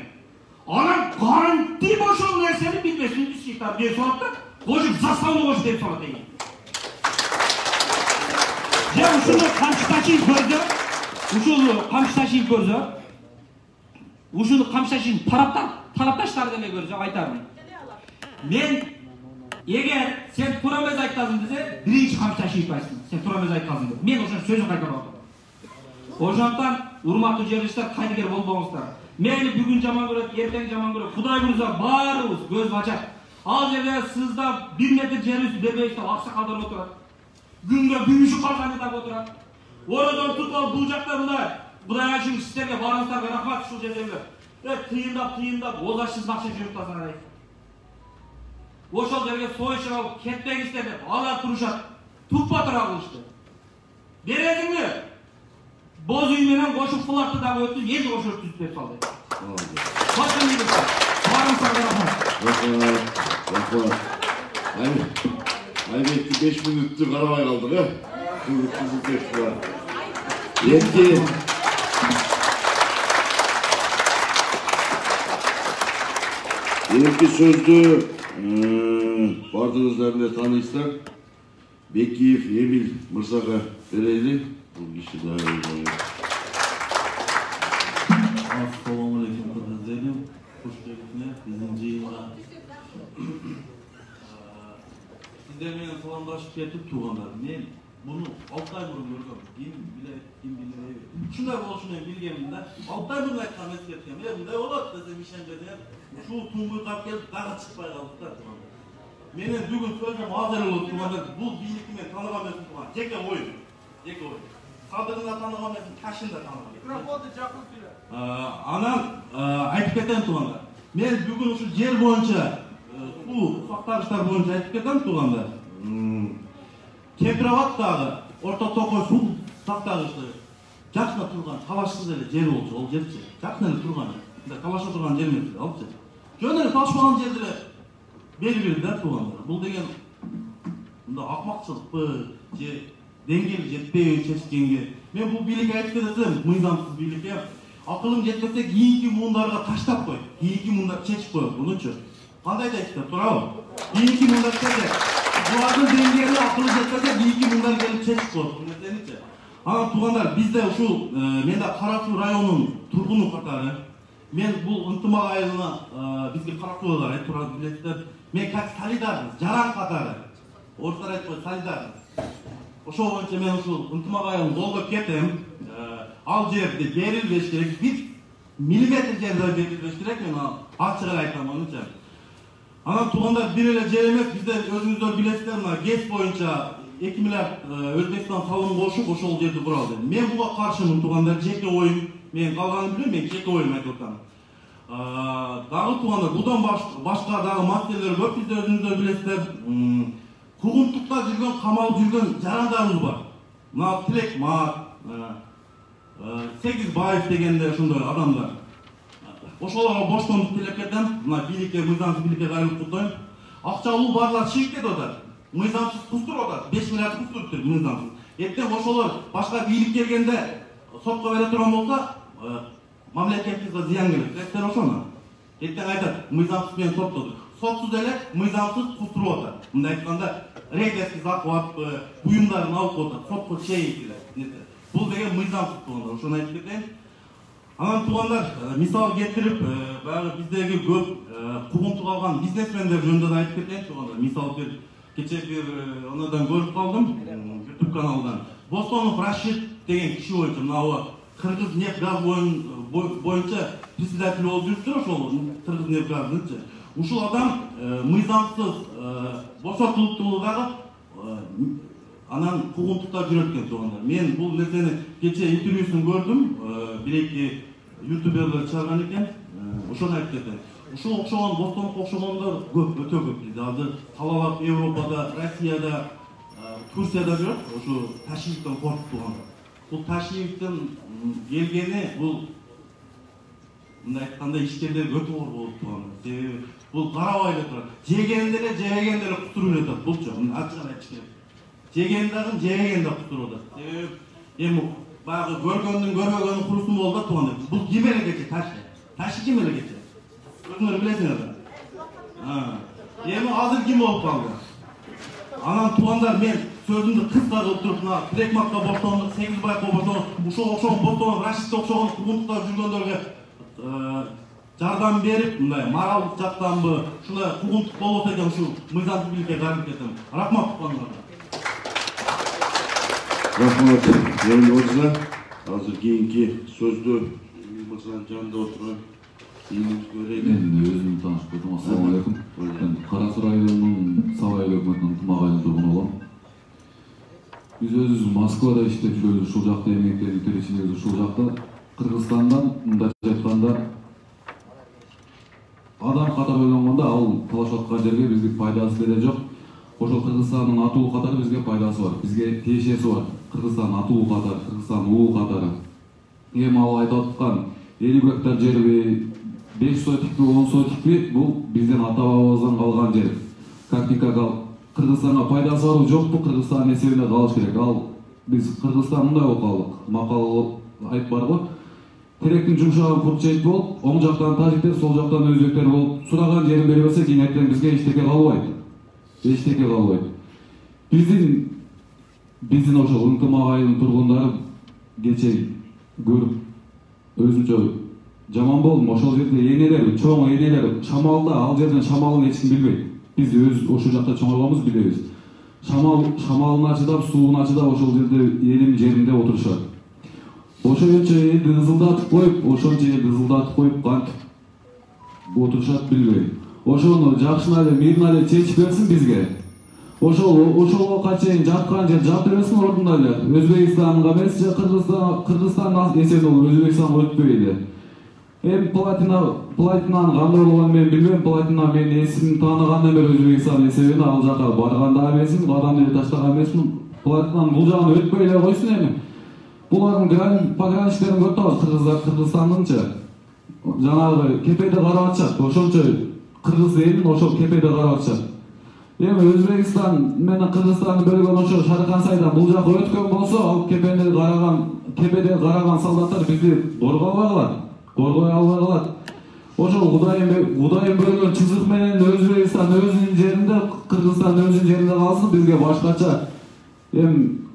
Anam garanti boşol nerseni bilmesin üstçikler diye sorup da koşup zastavını koşup deyip sorup деген. Je uşunu Kamçıtaşı'yı gördü. Uşunu Kamçıtaşı'yı taraptaşlar deme gördü, aytarım. Men, eğer sen turamez ayttasın dese, birinci Kamçıtaşı'yı aytsın. Sen turamez ayttasın dese. Men uşunu sözün kaytarım. Ошондуктан урматтуу жерлештер кайдыгер болбоңуздар. Мени бүгүн жаман көрөт, эртең жаман көрөт. Кудай буйрса баарыбыз көз ачат. Ал жерде сызда 1 метр жерибизди бербейбиз деп аксакалдар отурат. Күнгө бүгүшүп калган деп отурат. Ородон туруп алып бул жакта Кудай ачын сиздерге барыңыздарга рахмат ушул жердегилер. Тыйындап озашсыз макча жүрүп тазалайт. Ошол жерге сойышып алып кетпеңиздер деп алар турушат. Туппа тура кылышты. Бересиңби? Boz üyümenen koşup fılattı da öttü, yedi koşu öttü деп saldı. Başka ne diyorsun? Varım sarıda Rahmat. Aybetti 5 minuttu karamay kaldık ha. Kızıl tepsi var. Yetki sözlü bardığızlarıyla tanıştık. Bekiev Emil Mırsaga vereydi. Bu kişi daha iyi oluyor. Assalamu alaikum Kırgızlarım. Hoş geldiniz. Bizim yayına. Sizler beni salamlaşıp getip tuğanlar. Men bunu 6 ay burun gördüm. Kim bilir. Şunday oluşunu bilgeminde 6 ay burun aytkan etken. Bunday olat desem işencede. Şu tuğumu kap gelip dağa çıkpay kaldık da tuğanlar. Menen bugün sözüm hazır olup tuğanlar. Bu birlikime tanıgan mesin tuğan. Jeke oydu. Sadırına tanıgan mesin taşında tanıgan. Mikrofonu jakın söyle. Anam aytып кетем туғандар. Мен бүгін ушу жер боюнча суу сактагычтар боюнча айтып кетем туғандар. Кемпирабадтагы орто токой суу сактагычты жакшына турган талашсыз эле жер болчу, ол жерчи. Жакшына эле турган. Талаша турган жер эмес, алчы. Жөн эле талашпаган жерди эле берип да туғандар. Бул деген мында акмакчылыкпы же деңгели жетпей чечкенге. Мен бул бийлик айтып кетем, мыйзамсыз бийликке. Акылым жетпесе кийинки муундарга таштап кой. Кийинки муундар чечип коет. Bununчу кандай да айтып турабы? Кийинки муундар чечет. Булардын деңгээли акылы жетпесе кийинки мындан келип чечип коет бул нерсеничи. Анан туугандар, бизде ушул мен да Кара Суу районунун тургуну катары, мен бул ынтымак айылына бизге Кара Сууга карайт, турат билесиздер. Мен как солидарбыз, жаран катары. Орустар айтпайт солидарбыз. Ошол боюнча мен ушул ынтымак айылын колдоп кетем. Ал жерди берилбеш керек, 1 миллиметр жерде берилбеш керек, мен ачык айтам аныча. Анан туугандар, бир эле жер эмес, бизде өзүңүздөр билесиздер, мына ГЭС боюнча 2 миллиард Өзбекстан салым кошуп ошол жерди куралды. Мен буга каршымын туугандар, жеке оюм. Мен калганын билбейм, мен жеке оюм айтып атам. Дагы туугандар, будан башка дагы маселелер көп, бизде өзүңүздөр билесиздер. Кугунтукта жүргөн, камалып жүргөн жарандарыбыз бар. Мына Тилек Мат, Сегизбаев дегенде ошондой адамдар. Ошолорго боштондук тилеп кетем. Мына бийликке, мыйзамсыз бийликке кайрылып куттойм. Акча алуу барлар чыгып кетип атат. Мыйзамсыз кустуруп атат. 5 миллиард кустуруптур мыйзамсыз. Эртең ошолор башка бийлик келгенде сотко бере турган болсо, мамлекетибизге зыян келет. Билесиздер ошону. Эртең айтат, мыйзамсыз менен соттоду. Сотсуз эле мыйзамсыз кустуруп атат. Мындай айтканда, рейдерский захват буюмдарын алып атат. Сотко чейин эле. Бул деген мыйзамсыз туугандар. Ошону айтып кетейин. Анан туугандар, мисал келтирип, баягы биздеги көп кугунтук алган бизнесмендер жөнүндө да айтып кетейин туугандар. Мисал кече бир онадан көрүп калдым, YouTube каналынан. Бостонов Рашид деген киши боюнча, мына Кыргыз нефть газ боюнча председатель болуп жүрүптүр, ошол Кыргыз нефть газынчы. Ушул адам мыйзамсыз бошотулупту дагы анан кугунтукта жүрөт экен туугандар. Мен бул нерсени кече интервьюсун көрдүм, бир-эки ютуберлер чыгарган экен. Ошону айтып кетем. Ушул окшогон, Бостонго окшогондор көп, өтө көп бизде. Азыр талалап Европада, Россияда, Турцияда жүрөт. Ошо Ташиевден коркуп тургандар. Бул Ташиевден келгени бул мындай айтканда ишкерлер өтө оор болуп тургандар. Себеби бул карабай эле турат. Жегенде эле, жебегенде эле кутуруп жатат. Булчу ачык айтыш керек. Жеген дагы, жебеген да кутуруп атат. Себеби эми баягы көргөндүн көрбөгөнүн курусун болду да туугандар. Бул ким эле кече Таши? Таши ким эле кече? Өзүңөр билесиңер. Эми азыр ким болуп калды? Анан туугандар, мен сөзүмдү кыска кылып туруп, мына Тилекматка боштондук, Сегизбаевка боштондук, ушул окшогон Бостонов Рашидке окшогон кугунтукта жүргөндөргө жардам берип, мындай моралдык жактанбы, ушундай кугунтук болот экен, ушул мыйзамсыз бийликке кайрылып кетем. Рахмат туугандар. Рахмат, Эмил Мырза. Азыр кийинки сөздү Мырзанын жанында отурган ийгибизге берели. Мен өзүмдү таанышып кетем. Ассаламу алейкум. Мен Кара Суу районунун Сабай өкмөтүнүн ынтымак айылынын тургуну болом. Биз өзүбүз Москвада иштеп жүрөбүз, ушул жакта эмгектенип тиричилибиз ушул жакта. Кыргызстандан мындайча айтканда адам катары ойлонгондо ал талашып аткан жерге бизге пайдасы деле жок. Ошол Кыргызстандын атуу катары бизге пайдасы бар. Бизге тиешеси бар. Кыргызстан атуу катары, Кыргызстан уулу катары. Эми ал айтып аткан 50 гектар жерби, 5 сотикпи, 10 сотикпи, бул бизден ата бабабыздан калган жер. Как-никак Кыргызстанга пайдасы барбы жокпу, Кыргызстандын эсебинде калыш керек. Ал биз Кыргызстан мындай болуп калдык. Макал айтып бар го. Теректин жумшагы пурчейт болуп, оң жактан тажиктер, сол жактан өзбектер болуп, сураган жерин бере берсе, кийин эртең бизге эчтеке калбайт. Эчтеке калбайт. Биздин ошол ынтымак айылынын тургундары кече көрүп өзүнчө жаман болдум. Ошол жерде энелер, чоң энелер шамалда, ал жерден шамалын эч ким билбейт. Биз өз ошол жакта чоңойгонбуз, билебиз. Шамалына чыдап, сууна чыдап ошол жерде элим жеринде отурушат. Ошончо элди ызылдатып коюп, кантип отурушат билбейм. Ошону жакшына эле, мирна эле чечип берсин бизге. Ошолго чейин жаткан жер жатып берсин ордуна эле. Өзбекстанга эмес, же Кыргызстан эсен ол Өзбекстанга өтпөй эле. Эми платинанын кандай болгонун мен билбейм. Платина менин эсимди тааныгандан бери Өзбекстан эсебине ал жака барган да эмесмин, адам эле таштаган эмесмин. Платинанын бул жагына өтпөй эле койсун эми. Булардын пограничтерин көрүп Кыргызстандынча жанагы кепеде карап атышат. Ошончо кыргыз элин ошол кепеде карап атышат. Эми Өзбекстан менен Кыргызстанды бөлгөн ошо Шархан сайдан бул жака өткөн болсо, ал кепеде караган солдаттар бизди коргой албай калат. Ошол Кудайым бөлгөн чызык менен Өзбекстан өзүнүн жеринде, Кыргызстан өзүнүн жеринде калсын, бизге башкача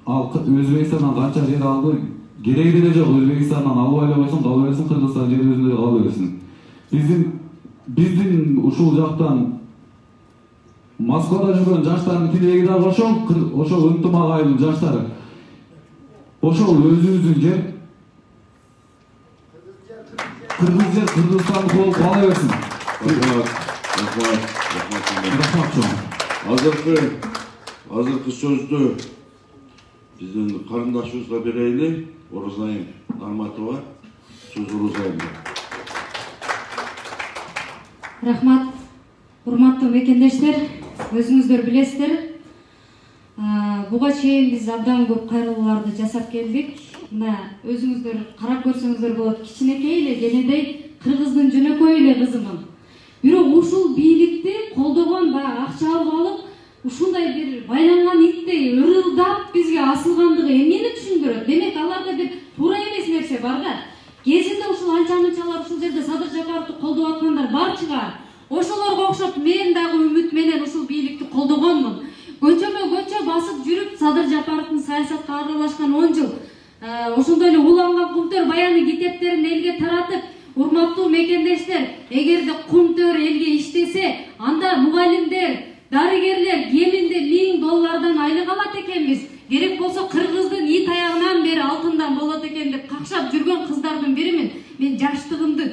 ал Өзбекстандан канча жер алды, кереги деле жок. Өзбекстандан албай эле койсун, кала берсин, Кыргызстан жери өзүндө кала берсин. Биздин ушул жактан Москвада жүргөн жаштардын тилеги да ошол ынтымак айылдын жаштары. Ошол өзүбүздүн жер Кыргыз жер Кыргызстандык болуп кала берсин. Рахмат. Азыркы сөздү биздин карындашыбызга берейли. Оразайым Нарматова. Сөз Оразайымда. Рахмат. Урматтуу мекендештер, өзүңүздөр билесиздер, буга чейин биз абдан көп кайрылууларды жасап келдик. Мына өзүңүздөр карап көрсөңүздөр болот, кичинекей эле кенедей кыргыздын жөнөкөй эле кызымын. Бирок ушул бийликти колдогон баягы акча алып алып, ушундай бир байланган иттей ырылдап бизге асылгандыгы эмнени түшүндүрөт? Демек аларда бир туура эмес нерсе бар да. Кезинде ушул анча-мынчалар ушул жерде Садыр Жапаровду колдоп аткандар бар чыгар. Ошолорго окшоп мен дагы үмүт менен ушул бийликти колдогонмун. Көчөмө-көчө басып жүрүп Садыр Жапаровдун саясатка аралашкан 10 жыл. Ошондой эле уланган Кумтөр баяны китептерин элге таратып, урматтуу мекендештер, эгерде Кумтөр элге иштесе, анда мугалимдер, дарыгерлер кеминде $1000 айлык алат экенбиз. Керек болсо Кыргыздын ит аягынан бери алтындан болот экен деп какшап жүргөн кыздардын биримин. Мен жаштыгымды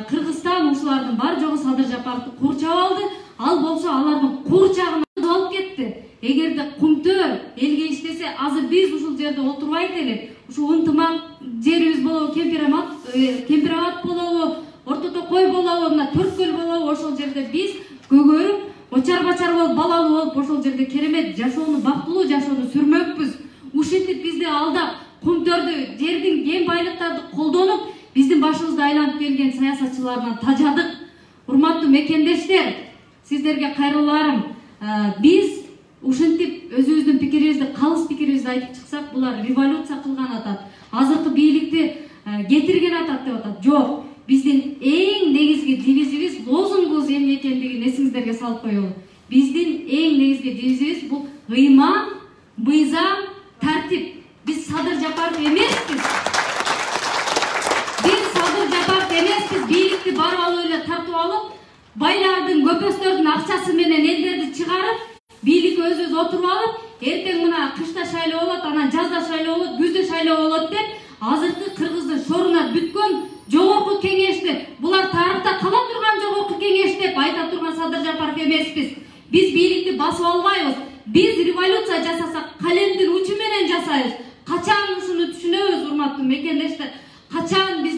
Кыргызстан ушулардын бар жогу Садыр Жапаровду курчап алды. Ал болсо алардын курчагына алып кетти. Эгерде Кумтөр элге иштесе, азыр биз ушул жерде отурбайт элек. Ушул ынтымак жерибиз болобу, Кемпирабад болобу, Орто Токой болобу, мына Төрткөл болобу, ошол жерде биз көгөрүп, очар-бачар болуп, балалуу болуп, ошол жерде керемет жашоону, бактылуу жашоону сүрмөкпүз. Ушинтип бизди алдап, Кумтөрдү, жердин кен байлыктарды колдонуп, биздин башыбызды айланып келген саясатчылардан тажадык. Урматтуу мекендештер, сиздерге кайрылууларым. Биз ушинтип өзүбүздүн пикирибизди, калыс пикирибизди айтып чыксак, булар революция кылган атат. Азыркы бийликти кетирген атат деп атат. Жок, биздин эң негизги девизибиз, лозунгубуз эмне экендигин эсиңиздерге салып коелу. Биздин эң негизги девизибиз бул ыйман, мыйзам, тартип. Биз Садыр Жапаров эмеспиз. Бийликти барып алып эле тартып алып, байлардын, көпөстөрдүн акчасы менен элдерди чыгарып, бийлик өзүбүз отуруп алып, эртең мына кышта шайлоо болот, анан жазда шайлоо болот, күздө шайлоо болот деп, азыркы Кыргыздын шоруна бүткөн жогорку кеңешти, булар тарыхта кала турган жогорку кеңеш деп айта турган Садыр Жапаров эмеспиз. Биз бийликти басып албайбыз. Биз революция жасасак, калемдин учу менен жасайбыз. Качан ушуну түшүнөбүз, урматтуу мекендештер? Качан биз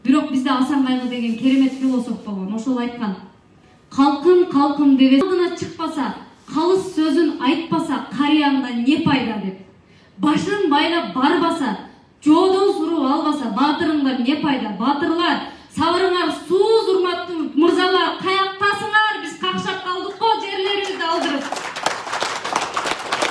бирок бизде Асан Кайгы деген керемет философ болгон. Ошол айткан: "Калкым деп алдына чыкпаса, калыс сөзүн айтпаса, карыяндан не пайда" деп. Башын байлап барбаса, жоодон суруп албаса, батырыңдар не пайда? Батырлар, сабырыңар сууз, урматтуу мырзалар, каяктасыңар? Биз какшап калдык го жерлерибизди алдырып.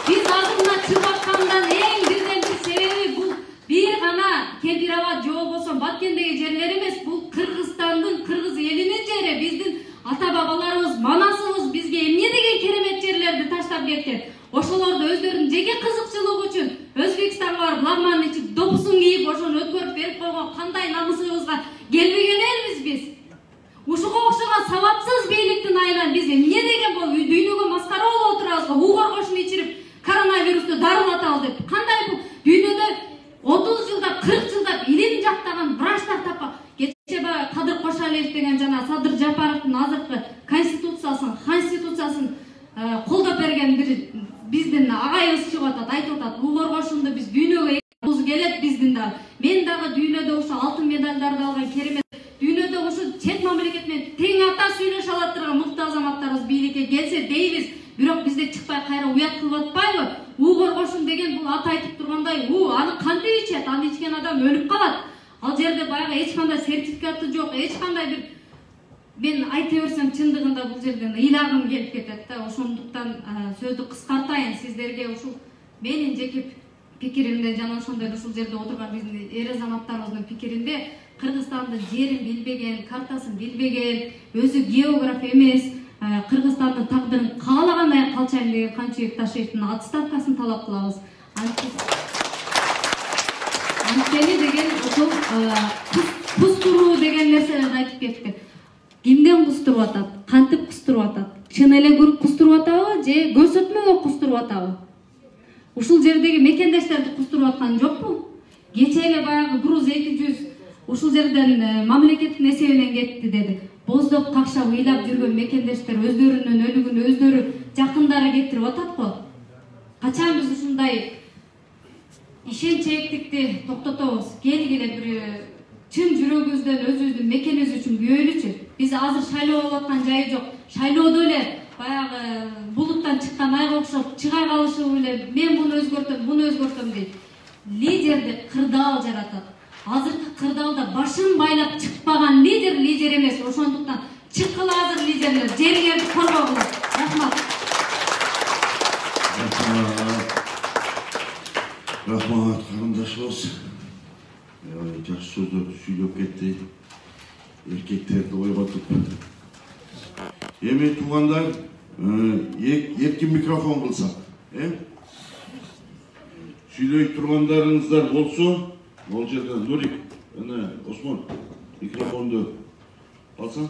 Биз алдына чыгып аткандан эң бирден-бир себеби бул бир гана Кемпирабад же болбосо Баткендеги жерлер эмес, бул Кыргызстандын, кыргыз элинин жери, биздин ата-бабаларыбыз, манасыбыз бизге эмне деген керемет жерлерди таштап кеткен. Ошолорду өздөрүнүн жеке кызыкчылыгы үчүн Өзбекстанга барып, лагман ичип, допусун кийип, ошону өткөрүп берип койгон кандай намысыбызга келбеген элбиз биз. Ушуга окшогон сабапсыз бийликтин айынан биз эмне деген бул дүйнөгө маскара болуп отурабызбы? Угор кошун ичирип, коронавирусту дарылатабыз деп. Кандай бул дүйнөдө 30 жылдап, 40 жылдап илим жактаган врачтар таппак. Кече Кадыр Кошалиев деген жана Садыр Жапаровдун азыркы конституциясын колдоп берген бир биздин агайыбыз чыгып атат, айтып атат: "Угор кошунду биз дүйнөгө келет биздин да. Мен дагы дүйнөдө ушу алтын медалдарды алган керемет, дүйнөдө ушу чет мамлекет менен тең ата сүйлөшө алат турган мыкты азаматтарыбыз бийликке келсе дейбиз. Бирок бизде чыкпай кайра уят кылып атпайбы? Угор кошун деген бул ата айтып тургандай, аны кантип ичет? Аны ичкен адам өлүп калат. Ал жерде баягы эч кандай сертификаты жок, эч кандай бир, мен айта берсем чындыгында бул жерден ыйлагым келип кетет да. Ошондуктан сөздү кыскартайын. Сиздерге ушул менин жеке пикиримде жана ошондой ушул жерде отурган биздин эр азаматтарыбыздын пикиринде Kırgızstandın yerin bilbegen, kartaсын bilbegen, özü geograf emес, Kırgızstandын тагдырын каалагандай калчайм деген Канчыбек Ташиевдин отставкасын талап кылабыз. Анткени деген ошол кустуруу деген нерселерди айтып кетти. Кимден кустуруп атат, кантип кустуруп атат, чын эле кустуруп атабы же көрсөтмөгө кустуруп атабы? Ушул жердеги мекендештерди кустуруп аткан жокпу? Кече эле баягы Груз 200 ушул жерден мамлекеттин эсебинен кетти деди. Боздоп какшап ыйлап жүргөн мекендештер өздөрүнүн өлүгүн өздөрү жакындары кетирип атат го. Качан биз ушундай ишенчээктикти токтотобуз? Келгиле бир чын жүрөгүбүздөн өзүбүздүн мекенибиз үчүн күйөйлүчү. Биз азыр шайлоо болуп аткан жайы жок. Шайлоодо эле баягы булуттан чыккан айга окшоп чыга калышып эле мен буну өзгөртөм дейт. Лидерди кырдаал жаратат. Азыркы кырдаалда башын байлап чыкпаган лидер эмес. Ошондуктан чыккыла азыр лидерлер жергерди коргогула. Рахмат. Рахмат, карындашыбыз. Жакшы сөздөрдү сүйлөп кетти. Эркектерди ойготуп. Эми туугандар, эркин микрофон кылсак, сүйлөй тургандарыңыздар болсо, ол жерден Нурик, Осмон, микрофонду алсаң.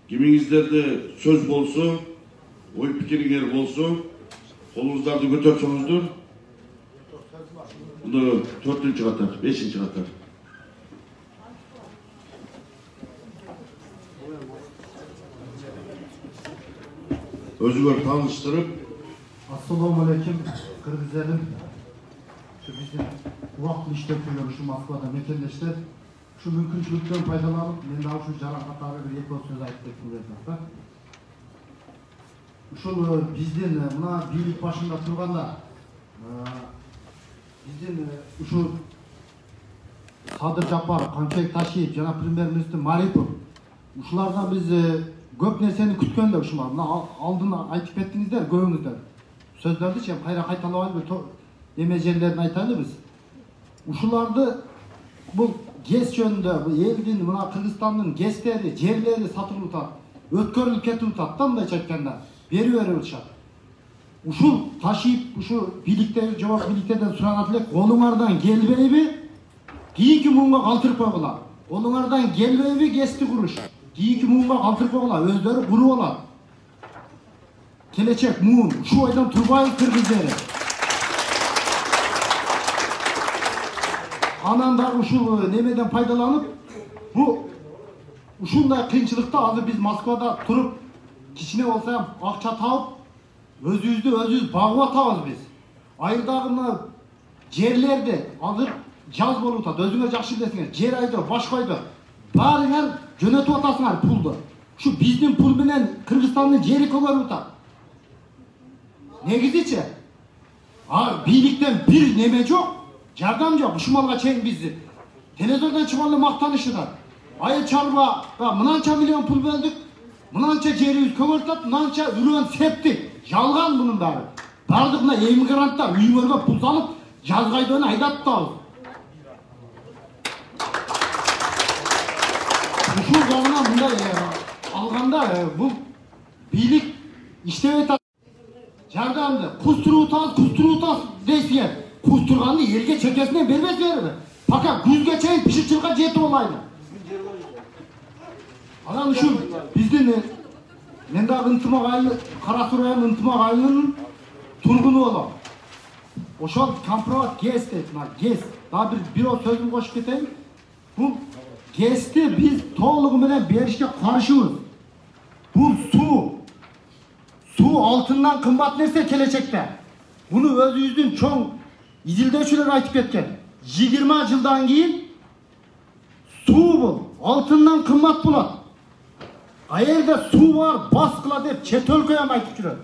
Кимиңиздерде сөз болсо, ой пикириңер болсо, колуңуздарды көтөрсөңүздөр. Бул 4-үнчү катар, 5-инчи катар. Өзүңөр тааныштырып. Assalamu alaikum, Kırgız elim. Şu bizim vakti işletmeler şu Moskva'da mekenleşler. Şu mümkünçülükten faydalanıp, ben daha şu jarakatlary bir iki söz aytып кетким келет. Ушул биздин мына бийлик башында турганда биздин ушул Садыр Жапаров, Канчыбек Ташиев жана премьер-министр Марипов ушулардан биз көп нерсени күткөн да ушума. Мына алдын айтып кеттиңиздер, көбүңүздөр. Сөздөрдү чем кайра кайталабай эме жерлерин айтайлы биз. Ушуларды бул ГЭС жөнүндө бул элдин мына Кыргызстандын ГЭСтери, жерлери сатылып атат, өткөрүлүп кетип атат да мындайча айтканда. Берип атышат. Ушул Ташиев, ушул бийликтеги жогорку бийликтерден суранат элек, колуңардан келбейби? Кийинки муунга калтырып койгула. Колуңардан келбейби ГЭСти куруш? Кийинки муунга калтырып койгула, өздөрү куруп алат. Келечек муун, ушул ойдон турбайбыз кыргыз ери. Анан дагы ушул немеден пайдаланып, бу ушундай кыйынчылыкта азыр биз Москвада туруп, кичине болсо акча тауып, өзүбүздү өзүбүз багып атабыз биз. Айылдагы мына жерлерди азыр жаз болуп атат, өзүңөр жакшы билесиңер, жер айдоо, башка айдоо. Баарыңар жөнөтүп атасыңар пулду. Ушу биздин пул менен Кыргызстандын жери көгөрүп атат. Негизичи бийликтен бир неме жок, жардам жок. Ушул малга чейин бизди телевизордон чыгып мактанышат. Айыл чарба мынанча миллион пул бөлдүк, мынанча жерибиз көгөртөт, мынанча үлгөн септик. Жалган мунун баары. Бардык мына эмигранттар үйүңөргө пул салып, жазга айдоону айдап атабыз. Ушул жагынан мындай алганда бул бийлик иштеп атат. Жардамды кустуруп атабыз дейсиңер. Кустурганды элге чекесинен бербесиңерби? Пока күзгө чейин пишичиликка жетип алайлы. Анан ушул биздин мен дагы ынтымак айыл, Кара Суу районунун ынтымак айылынын тургуну болом. Ошол компромат ГЭС дейт, мына ГЭС. Дагы бир сөзүм кошуп кетейин. Бул ГЭСти биз толугу менен беришке каршыбыз. Бул суу алтындан кымбат нерсе келечекте. Буну өзүбүздүн чоң изилдөөчүлөр айтып кеткен. 20 жылдан кийин суу бул алтындан кымбат болот. Айерде суу бар, баскыла деп чет өлкөгө айтып жүрөт.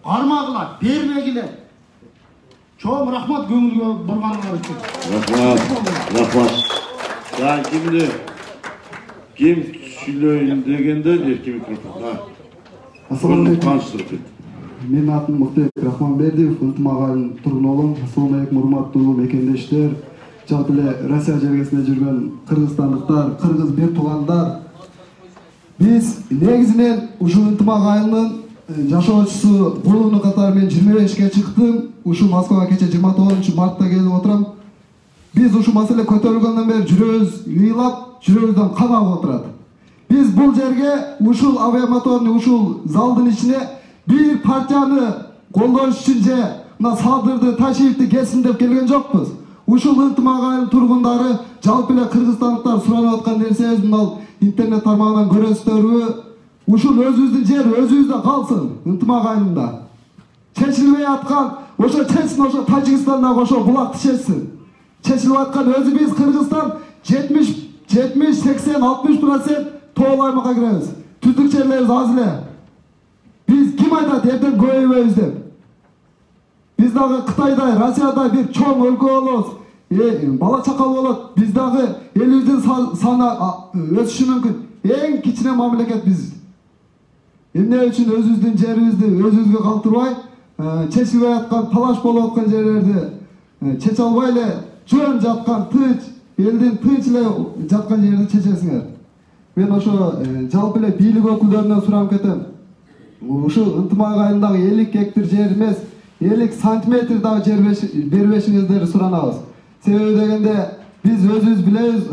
Кармагыла, бермегиле. Чоң рахмат көңүлгө бурганыңар үчүн. Рахмат. Ким сүйлөйүн дегенде эркин микрофон. Assalamu alaikum. Менин атым Муктебек Рахманбердиев, ынтымак айылынын тургуну болом. Assalamu alaikum, урматтуу мекендештер. Жалпы эле Россия жергесинде жүргөн кыргызстандыктар, кыргыз бир туугандар. Биз негизинен ушул ынтымак айылынын жашоочусу болууну катары мен 25-ке чыктым. Ушул Москвага кече 29-мартта келип отурам. Биз ушул маселе көтөрүлгөндөн бери жүрөбүз ыйлап, жүрөгүбүздөн кан агып отурат. Биз бул жерге ушул авиамоторный ушул залдын ичине бир партияны колдош үчүн же мына Садырды, Ташиевди келсин деп келген жокпуз. Ушул ынтымак айыл тургундары жалпы эле кыргызстандыктар суранып аткан нерсебиз мына интернет тармагынан көрөсүздөрбү? Ушул өзүбүздүн жер өзүбүздө калсын, ынтымак айылында. Чечилбей аткан, ошо чечсин, ошо Тажикстандагы ошо булакты чечсин. Чечилип аткан өзү биз Кыргызстан 70, 80, 60% тоол аймакка киребиз. Түздүк жерлерибиз аз эле. Биз ким айтат эртең көбөйбөйбүз деп? Биз дагы Кытайдай, Россиядай бир чоң өлкө болобуз. Бала чакал болот. Биз дагы элибиздин саны өсүшү мүмкүн. Эң кичине мамлекет биз. Эмне үчүн өзүбүздүн жерибизди өзүбүзгө калтырбай, чечилбей аткан, талаш болуп аткан жерлерди чече албай эле жөн жаткан, тынч, элдин тынч эле жаткан жерди чечесиңер. Мен ошо жалпы эле бийлик өкүлдөрүнөн суранып кетем. Ушул ынтымак айылындагы 50 гектар жер эмес, 50 сантиметр дагы жер бербешиңиздерди суранабыз. Себеби дегенде биз өзүбүз билебиз,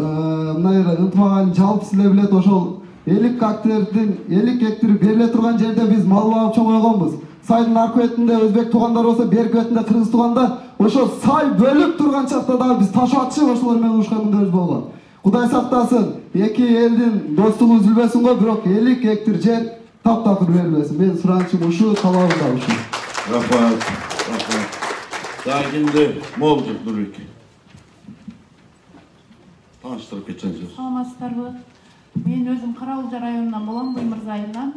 мына ынтымак айылын жалпысы эле билет, ошол 50 гектар бериле турган жерде биз мал багып чоңойгонбуз. Сайдын аркы бетинде өзбек туугандар болсо, берки бетинде кыргыз туугандар, ошо сай бөлүп турган чакта дагы биз таш атышып ошолор менен урушкан күндөбүз болгон. Кудай сактасын, эки элдин достугу үзүлбөсүн го, бирок 50 гектар жер таптакыр берилбесин. Мен суранычым ушу, талабым да ушу. Рахмат. Дагы кимде болжок Нурбек? Тааныштырып кетсеңиз. Саламатсыздарбы? Мен өзүм Караулжа районунан болом, Быймырза айылынан.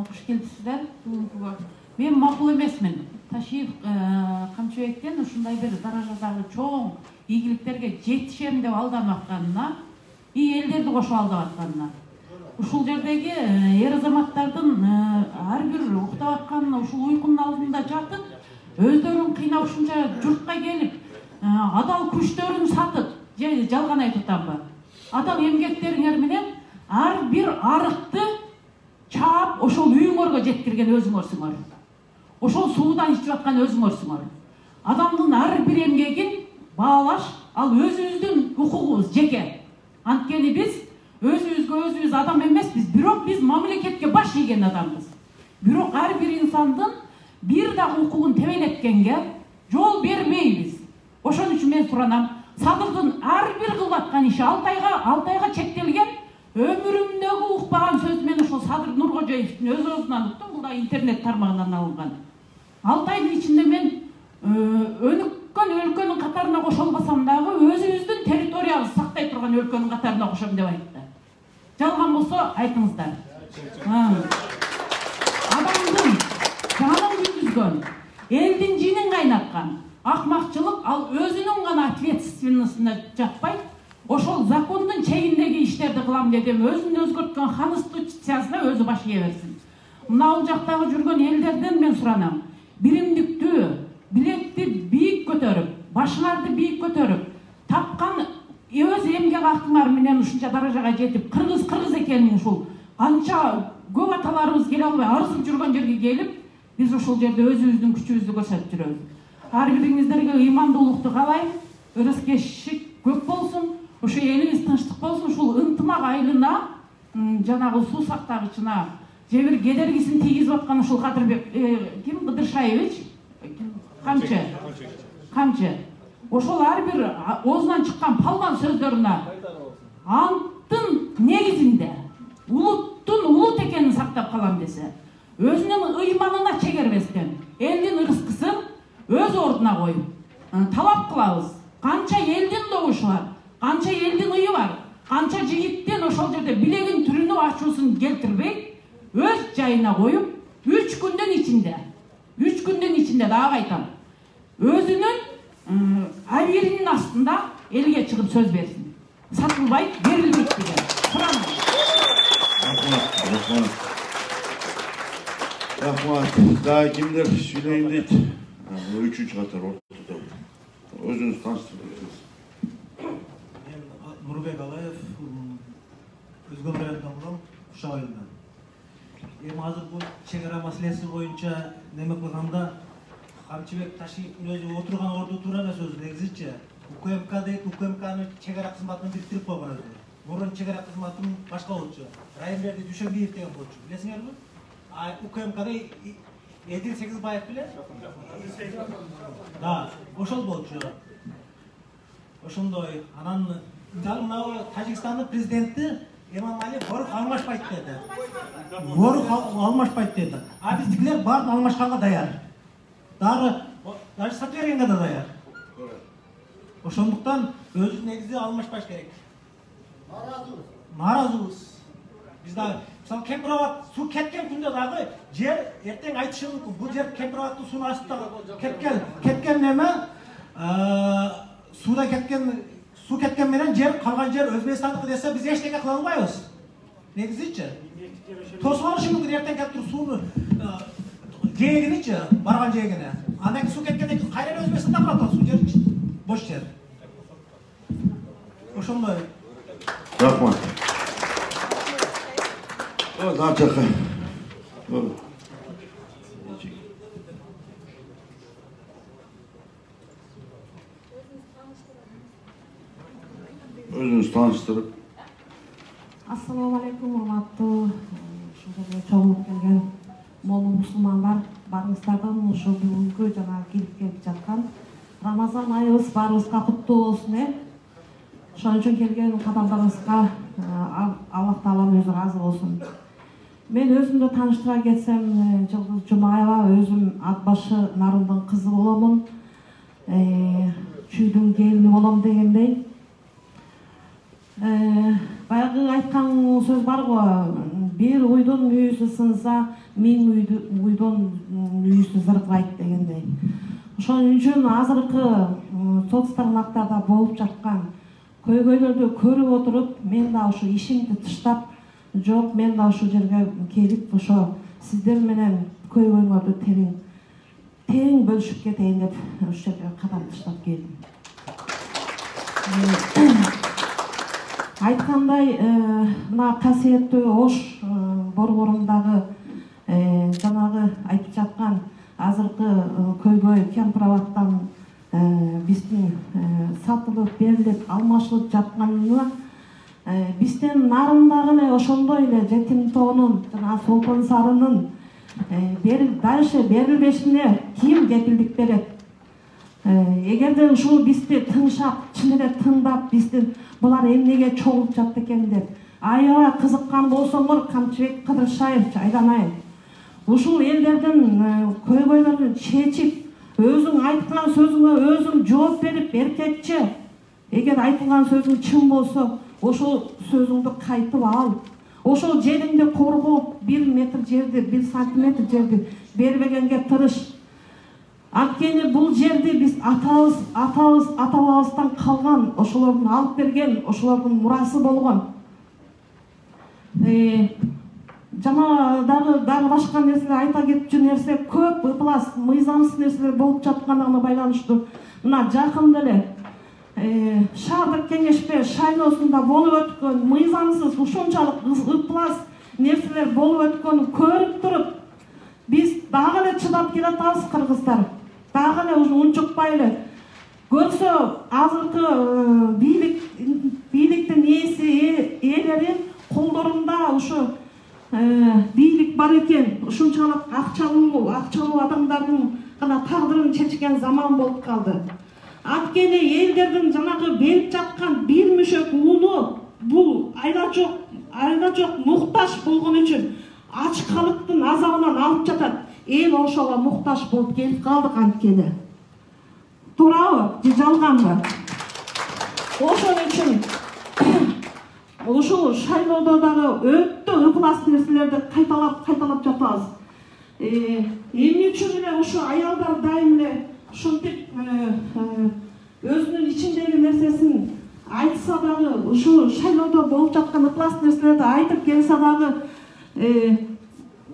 Куш келипсиздер бүгүнкүгө. Мен макул эмесмин. Ташиев Камчыбектен ушундай бир даражадагы чоң ийгиликтерге жетишем деп алданып атканына, элдерди кошуп алдап атканына. Ушул жердеги эр азаматтардын ар бир уктап аткан ушул уйкунун алдында жатып, өздөрүн кыйнап ушунча журтка келип, адал күчтөрүн сатып, же жалган айтып атамбы? Адал эмгектериңер менен ар бир арыкты чаап ошол үйүңөргө жеткирген өзүңөрсүңөр. Ошол суудан ичип аткан өзүңөрсүңөр. Адамдын ар бир эмгегин баалаш, ал өзүбүздүн укугубуз жеке. Анткени биз өзүбүзгө өзүбүз адам эмеспиз, бирок биз мамлекетке баш ийген адамбыз. Бирок ар бир инсандын бир дагы укугун тебелеткенге жол бермейбиз. Ошон үчүн мен суранам, Садырдын ар бир кылып аткан иши 6 айга чектелген. Өмүрүмдөгү укпаган сөз мен ошол Садыр Нуркожоевдин өз оозунан уктум, бул да интернет тармагынан алынган. 6 айдын ичинде мен өнүккөн өлкөнүн катарына кошолбасам дагы өзүбүздүн территориябызды сактай турган өлкөнүн катарына кошом деп айтты. Жалган болсо айтыңыздар. Адамдын жанын күйгүзгөн, элдин жинин кайнаткан акмакчылык ал өзүнүн гана ответственностуна жатпайт. Ошол закондун чегиндеги иштерди кылам дедим, өзүн өзгөрткөн конституциясына өзү баш ие берсин. Мына ал жактагы жүргөн элдерден мен суранам. Биримдиктүү, билекти бийик көтөрүп, башыңарды бийик көтөрүп, тапкан өз эмгек акыңар менен ушунча даражага жетип, кыргыз экенин ушул канча көп аталарыбыз келе албай арызып жүргөн жерге келип, биз ушул жерде өзүбүздүн күчүбүздү көрсөтүп жүрөбүз. Ар бириңиздерге ыймандуулукту каалайм, өрөскечтик көп болсун. Ошо элибиз тынчтык болсун, ушул ынтымак айылына жанагы суу сактагычына же бир кедергисин тийгизип аткан ушул Кадырбек ким Быдыршаевич камчы ошол ар бир оозунан чыккан палган сөздөрүнө анттын негизинде улуттун улут экенин сактап калам десе, өзүнүн ыйманына чегербестен элдин ырыскысын өз ордуна коюп талап кылабыз. Канча элдин добушу бар, канча элдин ыйы бар, канча жигиттин ошол жерде билегин түрүнүп ачуусун келтирбей өз жайына коюп 3 күндүн ичинде дагы айтам, өзүнүн абиринин астында элге чыгып сөз берсин. Сатылбайт, берилбейт деген. Rahmat. Daha kimler söyleyin deydi. Üçüncü katar ortada. Özünüz tanıştırıyorsunuz. Ben Nurbek Alayev, Özgür rayonundan bulan Uşak ayından. Hazır bu çegara masalesi boyunca neme kılganda Kamçыбек Ташиевдин өзү отурган орду туура эмес өзү негизичи. УКМК дейт, УКМКнын чегара кызматын бириктирип койгон өзү. Мурун чегара кызматын башка болчу. Райымберди Дүйшөнбиев деген болчу. Билесиңерби? УКМКда Эдил Сегизбаев билет? Да, ошол болчу. Ошондой анан мына Тажикстандын президенти Эмомали Борух алмашпайт деди. Борух алмашпайт деди. А биздикилер баарын алмашканга даяр. Даже сатверенге да даяр. Ошондуктан өзү негизи алмашпаш керек. Нааразыбыз. Биз да мисалы Кемпирабад суу кеткен күндө дагы жер эртең айтышы мүмкүн. Бул жер Кемпирабаддын суунун астында кеткен неме сууда суу кеткен менен жер калган жер Өзбекстандыкы десе биз эчтеке кыла албайбыз. Негизичи тосуп алышы мүмкүн эртең келип туруп сууну жээгиничи барган жээгине. Андан кийин суу кеткенден кийин кайра Өзбекстанда калат суу жер бош жер. Ошондой. Rahmat. O daha çok. Özünüz tanıştırıp. Assalamu alaikum, урматтуу ушул чогулуп келген молу мусулмандар, барыңыздардан ушул бүгүнкү жана келип жаткан Рамазан айыбыз баарыбызга куттуу болсун. Ошон үчүн келген кадамдарыбызга Аллах Таалам өзү ыраазы болсун. Мен өзүмдү тааныштыра кетсем, Жылдыз Жумаева, өзүм Атбашы нарындын кызы боломун. Чүйдүн келини болом дегендей. Баягы айткан сөз бар го, бир уйдун мүйүсү сынса, миң уйдун мүйүсү зыркырайт дегендей. Ошон үчүн азыркы соцтармактарда болуп жаткан көйгөйлөрдү көрүп отуруп, мен да ушу ишимди таштап, жок, мен да ушул жерге келип, ошо сиздер менен көйгөйүңөрдү тең бөлүшүп кетейин деп ушул жерге кадам таштап келдим. Айткандай, мына касиеттүү Ош борборундагы жанагы айтып жаткан азыркы көйгөй Кемпирабадтан биздин сатылып, берилип, алмашылып жатканына биздин нарындагы эле ошондой эле жетим тоонун жана Солтон Сарынын дальше берилбешине ким кепилдик берет? Эгерде ушул бизди тыңшап, чын эле тыңдап, биздин булар эмнеге чогулуп жатты экен деп аябай кызыккан болсоңор, Камчыбек Кыдыршаев айланайын. Ушул элдердин көйгөйлөрүн чечип, өзүң айткан сөзүңө өзүң жооп берип, эркекче, эгер айтылган сөзүң чын болсо, ошол сөзүңдү кайтып ал. Ошол жериңди коргоп, 1 метр жерди, 1 сантиметр жерди бербегенге тырыш. Анткени бул жерди биз ата-бабабыздан калган, ошолордун алып берген, ошолордун мурасы болгон. Жана дагы башка нерселер айта кетчү нерсе көп, ыплас, мыйзамсыз нерселер болуп жаткандыгына байланыштуу. Мына жакында эле шаардык кеңеште шайлоосунда болуп өткөн мыйзамсыз ушунчалык ыплас нерселер болуп өткөнүн көрүп туруп, биз дагы эле чыдап келатабыз, кыргыздар. Дагы эле унчукпай эле. Көрсө азыркы бийликтин ээлери колдорунда ушу бийлик бар экен, ушунчалык акчалуу адамдардын гана тагдырын чечкен заман болуп калды. Анткени элдердин жанагы берип жаткан бир мүшөк уулу бул айла жок муктаж болгон үчүн ач калыктын азабынан алып жатат. Эл ошого муктаж болуп келип калдык анткени. Туурабы же жалганбы? Ошон үчүн ушул шайлоодо дагы өтө ыплас нерселерди кайталап жатабыз. Эмне үчүн эле ушу аялдар дайым эле ушинтип өзүнүн ичиндеги нерсесин айтса дагы, ушу шайлоодо болуп жаткан ыплас нерселерди айтып келсе дагы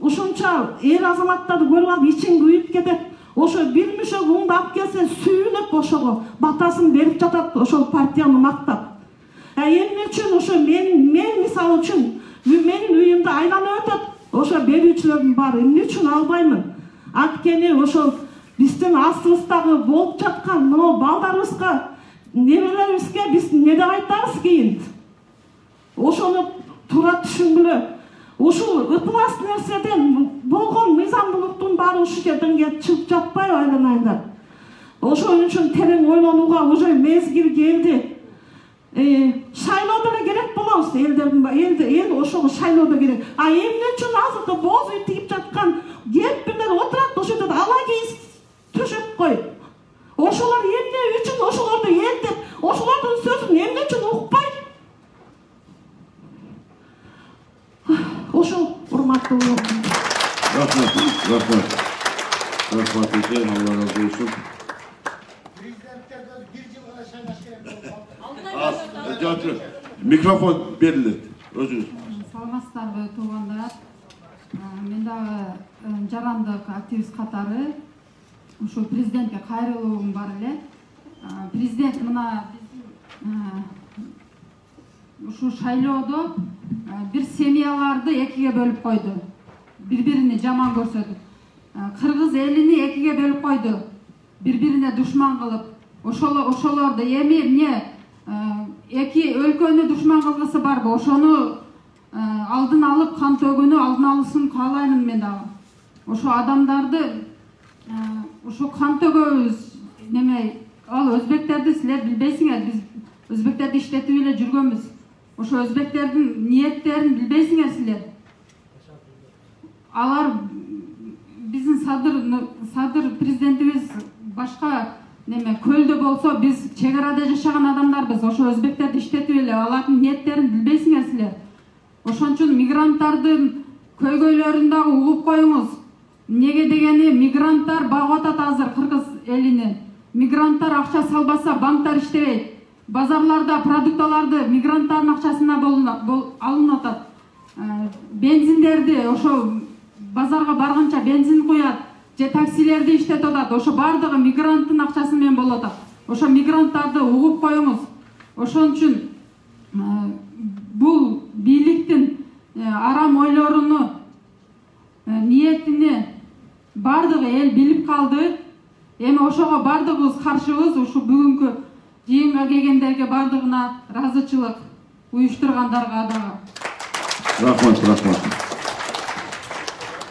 ушунча эр азаматтарды көрүп алып ичиң күйүп кетет. Ошо бир мүшөк уңду алып келсе сүйүнүп ошого батасын берип жатат, ошол партияны мактап. Эмне үчүн ошо мен мисалы үчүн менин үйүмдү айланып өтөт. Ошо берүүчүлөрдүн баары эмне үчүн албаймын? Анткени ошол биздин астыбыздагы болуп жаткан мына балдарыбызга, небелерибизге биз не деп айтабыз кийин? Ошону туура түшүнгүлө. Ушул ыкмас нерседен болгон мыйзамдуулуктун баары ушул жерден чыгып жатпайбы айланайындар? Ошон үчүн терең ойлонууга уже мезгил келди. Шайлоо деле керек болобуз, эл ошого шайлоо да керек. А эмне үчүн азыркы боз үй тигип жаткан кемпирлер отурат ошол жерде ала кийиз төшөп коюп. Ошолор эмне үчүн ошолорду элдеп, ошолордун сөзүн эмне үчүн укпайт? Ошол урматтуу. Рахмат. Рахмат экен, Алла разы болсун. Жатыр. Микрофон берилет. Өзүңүз. Саламатсыздарбы, туугандар. Мен дагы жарандык активист катары ушу президентке кайрылуум бар эле. Президент мына ушу шайлоодо бир семьяларды экиге бөлүп койду. Бири-бирине жаман көрсөтүп. Кыргыз элини экиге бөлүп койду. Бири-бирине душман кылып. Ошолорду эми эмне эки өлкөнү душман кылгысы барбы? Ошону алдын алып, кан төгүүнү алдын алысын каалаймын мен дагы. Ошо адамдарды ошо кан төгөбүз. Неме, ал өзбектерди силер билбейсиңер, биз өзбектерди иштетип эле жүргөнбүз. Ошо өзбектердин ниеттерин билбейсиңер силер. Алар биздин садыр президентибиз башка неме көлдө болсо биз чек арада жашаган адамдарбыз. Ошо өзбектерди иштетип эле алардын ниеттерин билбейсиңер силер. Ошон үчүн мигранттардын көйгөйлөрүн дагы угуп коюңуз. Неге дегени мигранттар багып атат азыр кыргыз элини. Мигранттар акча салбаса банктар иштебейт. Базарларда продукталарды мигранттардын акчасына алынып атат. Бензиндерди ошо базарга барганча бензин куят, же таксилерди иштетип атат. Ошо бардыгы мигранттын акчасы менен болуп атат. Ошо мигранттарды угуп коюңуз. Ошон үчүн бул бийликтин арам ойлоруну, ниетини бардыгы эл билип калды. Эми ошого бардыгыбыз каршыбыз. Ушу бүгүнкү жыйынга келгендерге бардыгына ыраазычылык, уюштургандарга дагы. Рахмат.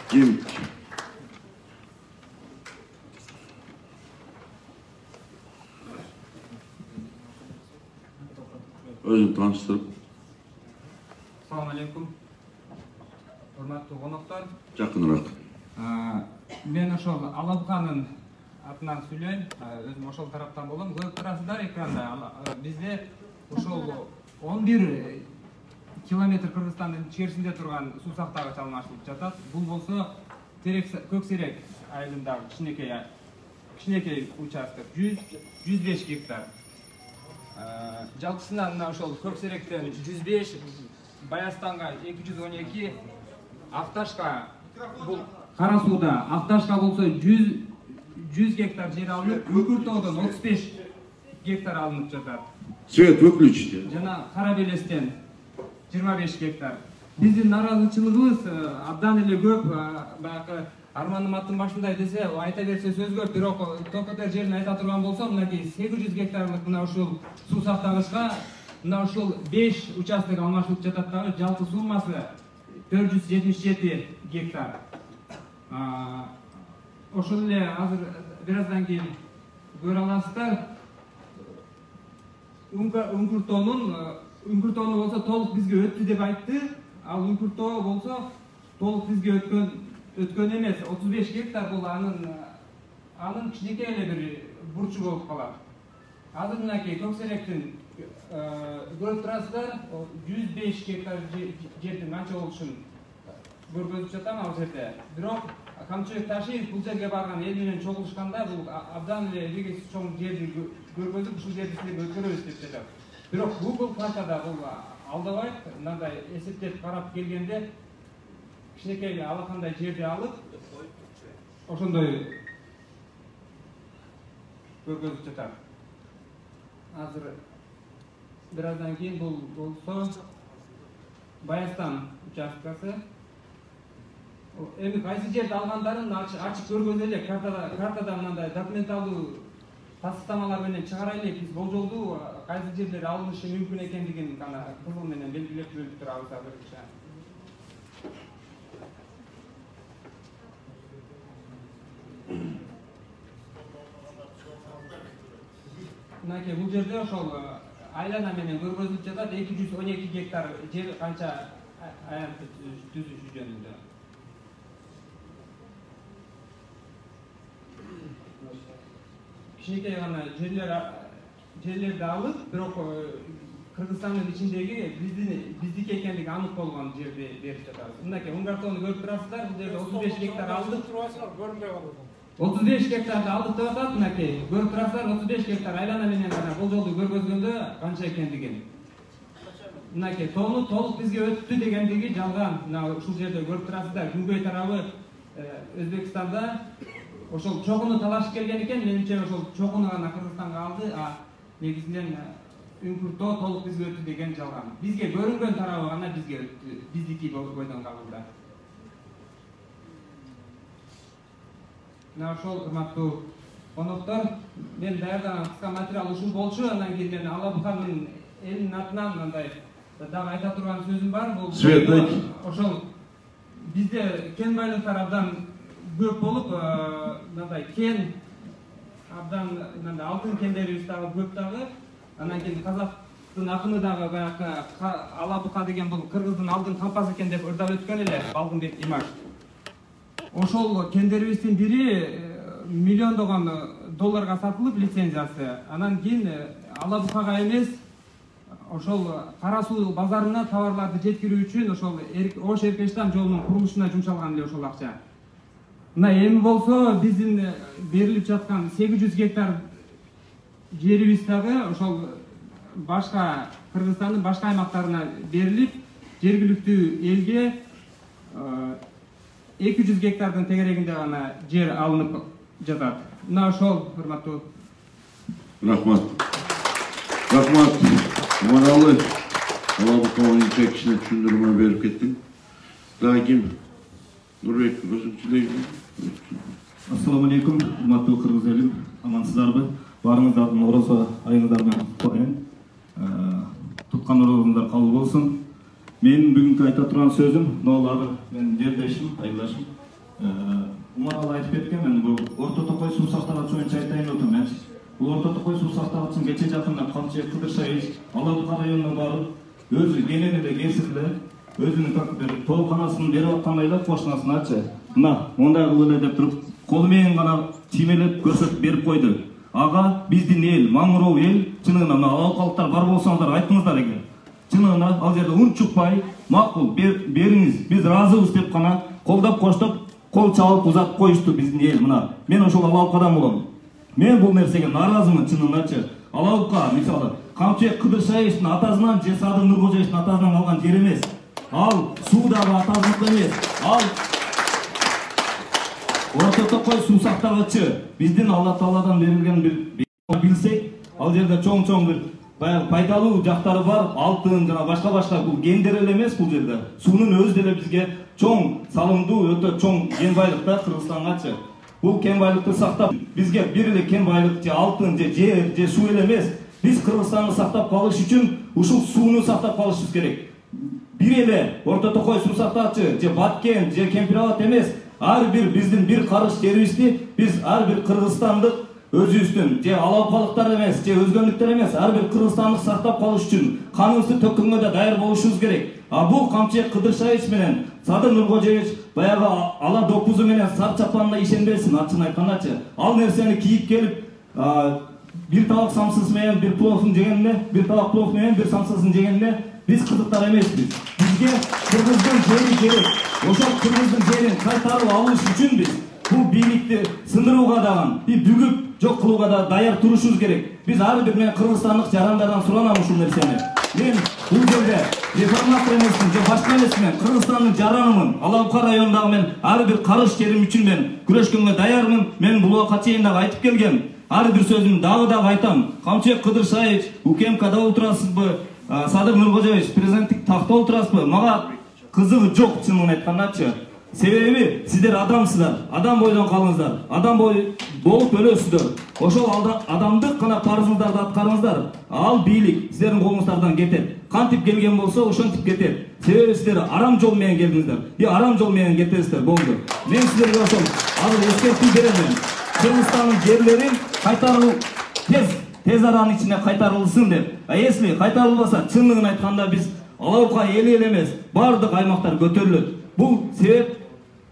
Ким? Өзүн тааныштырып. Assalamu alaikum. Урматтуу коноктор. Жакыныраак. Мен ошол Алабганын атынан сүйлөйм. Өзүм ошол тараптан болом. Көрүп турасыздар экранда. Бизде ошол 11 километр Кыргызстандын ичерисинде турган суу сактагыч алмашылып жатат. Бул болсо Көксерек айылындагы кичинекей участок 105 гектар. Жалпысынан мына ошол Көксеректен 105, Баястанга 212, Акташка бул Кара сууда, Акташка болсо 100 гектар жер алынып, Үкүртоодон 35 гектар алынып жатат. Свет выключите. Жана Кара Белестен 25 гектар. Биздин наразычылыгыбыз абдан эле көп. Баягы Армандын аттын башында десе, айта берсе сөз көп, бирок токотер жерин айта турган болсо, мынакей 800 гектарлык мына ушул суу сактагычка мына ушул 5 участок алмашылып жатат дагы, жалпы суммасы 477 гектар. Ошол эле азыр бир аздан кийин көрө аласыздар. Үңкүртөөнү болсо толук бизге өттү деп айтты. Ал Үңкүртөө болсо толук бизге өткөн эмес. 35 гектар бул анын кичинекей эле бир бурчу болуп калат. Азыр мынакей Көксеректин көрүп турасыздар, 105 гектар жердин канча болушун көргөзүп жатам ал жерде. Бирок Камчыбек Ташиев бул жерге барган эл менен чогулушканда бул абдан эле эгес чоң жерди көргөзүп, ушул жерди силерге өткөрөбүз деп жатат. Бирок Google картада бул алдабайт, мындай эсептеп карап келгенде кичинекей алакандай жерди алып ошондой көргөзүп жатат. Азыр бир аздан кийин бул болсо Баястан участкасы. Эми кайсы жерди алгандарын ачык көргөзө элек, картада мындай документалдуу тастамалар менен чыгара элек. Биз болжолдуу кайсы жерлер алынышы мүмкүн экендигин гана кызыл менен белгилеп бөлүп турабыз азырынча. Мынакей бул жерде ошол айлана менен көргөзүлүп жатат. 212 гектар жер канча аянтты түзүшү жөнүндө. Кичинекей гана жерлерди алып, бирок Кыргызстандын ичиндеги биздики экендиги анык болгон жерди берип жатабыз. Мынакей мун картону көрүп турасыздар. Бул жерде 35 гектар алдык. 35 гектарды алдык деп атат. Мынакей көрүп турасыздар, 35 гектар айлана менен гана болжолдуу көргөзгөндө канча экендигин. Мынакей тоону толук бизге өттү дегендиги жалган. Мына ушул жерде көрүп турасыздар. Күнгөй тарабы Өзбекстанда ошол чогуну талашып келген экен. Менимче ошол чогуну гана Кыргызстанга алды, негизинен Үңкүртөө толук бизге өттү деген жалган. Бизге көрүнгөн тарабы гана бизге өттү. Биздики бойдон калды. Мына ошол урматтуу коноктор, мен даярдаган кыска материал ушул болчу. Андан кийин мен Алабуканын элинин атынан мындай дагы айта турган сөзүм бар. Бул ошол бизде кен байлыктар абдан көп болуп, мындай кен абдан мындай алтын кендерибиз дагы көп дагы. Андан кийин казактын акыны дагы баягы Алабука деген бул Кыргыздын алдын кампасы экен деп ырдап өткөн эле Балгынбек Имаш. Ошол кендерибиздин бири миллиондогон долларга сатылып лицензиясы. Анан кийин Алабукага эмес, ошол Кара суу базарына товарларды жеткирүү үчүн ошол Ош Эркештан жолунун курулушуна жумшалган эле ошол акча. Мына эми болсо биздин берилип жаткан 800 гектар жерибиз дагы ошол башка Кыргызстандын башка аймактарына берилип, жергиликтүү элге 200 гектардын тегерегинде гана жер алынып жатат. Мына ошол урматтуу. Рахмат. Муралы Алабука боюнча кичине түшүндүрмө берип кеттиң. Дагы ким? Нурбек, өзүң сүйлөйсүң. Ассаламу алейкум, урматтуу кыргыз элим, амансыздарбы? Барыңыздардын орозо айыңыздар менен коеюн. Туткан орозуңдар кабыл болсун. Менин бүгүнкү айта турган сөзүм, ноолар менин жердешим, айылдашым. Умаралы айтып кеткен, мен бул Орто Токой суу сактагыч боюнча айтайын деп атам. Бул Орто Токой суу сактагычын кече жакында Камчы Кыдыршайыч Алабука районуна барып, өзү кенени эле кесип эле, өзүнүн как бир тоолканасын берип аткандайлап кошунасыначы. Мына, мондай кылып эле деп туруп, колу менен гана чимелеп көрсөтүп берип койду. Ага, биздин эл, Маңыроо эл, чынында мына алкалыктар бар болсоңуздар айтыңыздар эгер. Чынында ал жерде ун чукпай, макул бериңиз, биз ыраазыбыз деп гана колдоп коштоп, кол чалып узатып коюшту биздин эл мына. Мен ошол Алабукадан болом. Мен бул нерсеге нааразымын чынындачы. Алабука мисалы Камчы Кыдыршайычтын атасынан же Садыр Нуркожоевичтин атасынан алган жер эмес. Ал суу дагы атасыныкы эмес. Ал Орто Токой суу сактагычы биздин Алла Тааладан берилген бир билсек, ал жерде чоң-чоң бир баягы пайдалуу жактары бар, алтын жана башка бул гендер эле эмес бул жерде. Суунун өзү деле бизге чоң салымдуу, өтө чоң кен байлык да Кыргызстангачы. Бул кен байлыкты сактап, бизге бир эле кен байлык же алтын же жер же суу эле эмес. Биз Кыргызстанды сактап калыш үчүн ушул сууну сактап калышыбыз керек. Бир эле Орто Токой суу сактагычы же Баткен же Кемпирабад эмес, ар бир биздин бир карыш жерибизди биз ар бир кыргызстандык өзүбүздүн же алабукалыктар эмес, же өзгөнүктөр эмес, ар бир кыргызстандык сактап калыш үчүн каныбызды төккөнгө да даяр болушубуз керек. Бул Камчы Кыдыршайыч менен Садыр Нуркожоевич баягы ала допузу менен сар чапанына ишенбесин, ачыгын айткандачы. Ал нерсени кийип келип, бир табак самсыз менен бир пловун жегенине, бир табак плов менен бир самсызын жегенине биз кызыктар эмеспиз. Бизге Кыргыздын жери керек. Ошол Кыргыздын жерин кайтарып алыш үчүн биз бул бийликти сындырууга дагы, бүгүп жок кылууга да даяр турушубуз керек. Биз ар бир мен кыргызстандык жарандардан суранам ушул нерсени. мен бул жерде реформатор эмесмин же башка эмесмин, Кыргызстандын жаранымын. Алапка районундагы мен ар бир карыш жерим үчүн мен күрөшкөнгө даярмын. Мен бул убакка чейин дагы айтып келгем. Ар бир сөзүмдү дагы айтам. Камчыбек Кыдыршаевич, УКМКда отурасызбы? Садыр Нуркожоевич, президенттик такта отурасызбы? Мага кызыгы жок, чынын айткандачы. Себеби сиздер адамсыздар, адам бойдон калыңыздар, адам болуп өлөсүздөр. Ошол адамдык гана парызыңыздарды аткарыңыздар. Ал бийлик сиздердин колуңуздардан кетет. Кантип келген болсо ошентип кетет. Себеби сиздер арам жол менен келдиңиздер. Арам жол менен кетесиздер, болду. Мен сиздерге ошол азыр эскертүү берем. Кыргызстандын жерлерин кайтаруу тез аранын ичинде кайтарылсын деп. Если кайтарылбаса, чындыгын айтканда биз Алапка эли эмес, бардык аймактар көтөрүлөт. Бул себеп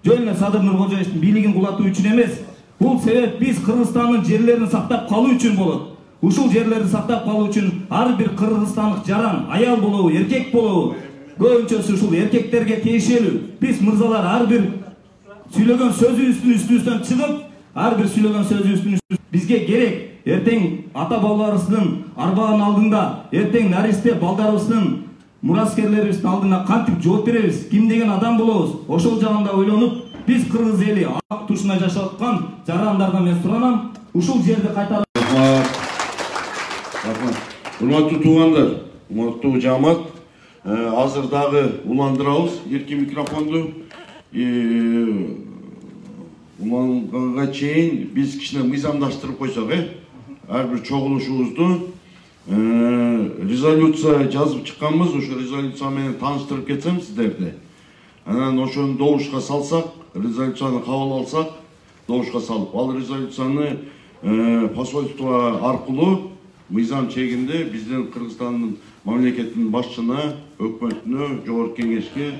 жөн эле Садыр Нуркожоевичтин бийлигин кулатуу үчүн эмес. Бул себеп биз Кыргызстандын жерлерин сактап калуу үчүн болот. Ушул жерлерди сактап калуу үчүн ар бир кыргызстандык жаран, аял болобу, эркек болобу, көбүнчөсү ушул эркектерге тиешелүү. Биз мырзалар ар бир сүйлөгөн сөзүбүздүн үстүнөн чыгып, ар бир сүйлөгөн сөзүбүздүн бизге керек. Эртең ата бабаларыбыздын арбанын алдында, эртең наристе балдарыбыздын мураскерлерибиздин алдына кантип жооп беребиз? Ким деген адам болобуз? Ошол жагында ойлонуп, биз кыргыз эли ак тушунда жашап аткан жарандардан мен суранам, ушул жерди кайтарып. Урматтуу туугандар, урматтуу жамаат, азыр дагы уландырабыз эркин микрофонду. Уланганга чейин биз кичине мыйзамдаштырып койсок, ар бир чогулушубузду резолюция жазып чыкканбыз, ошо резолюция менен тааныштырып кетсем сиздерди. Анан ошону добушка салсак, резолюцияны кабыл алсак, добушка салып, ал резолюцияны посольство аркылуу мыйзам чегинде биздин Кыргызстандын мамлекетинин башчысына, өкмөтүнө, жогорку кеңешке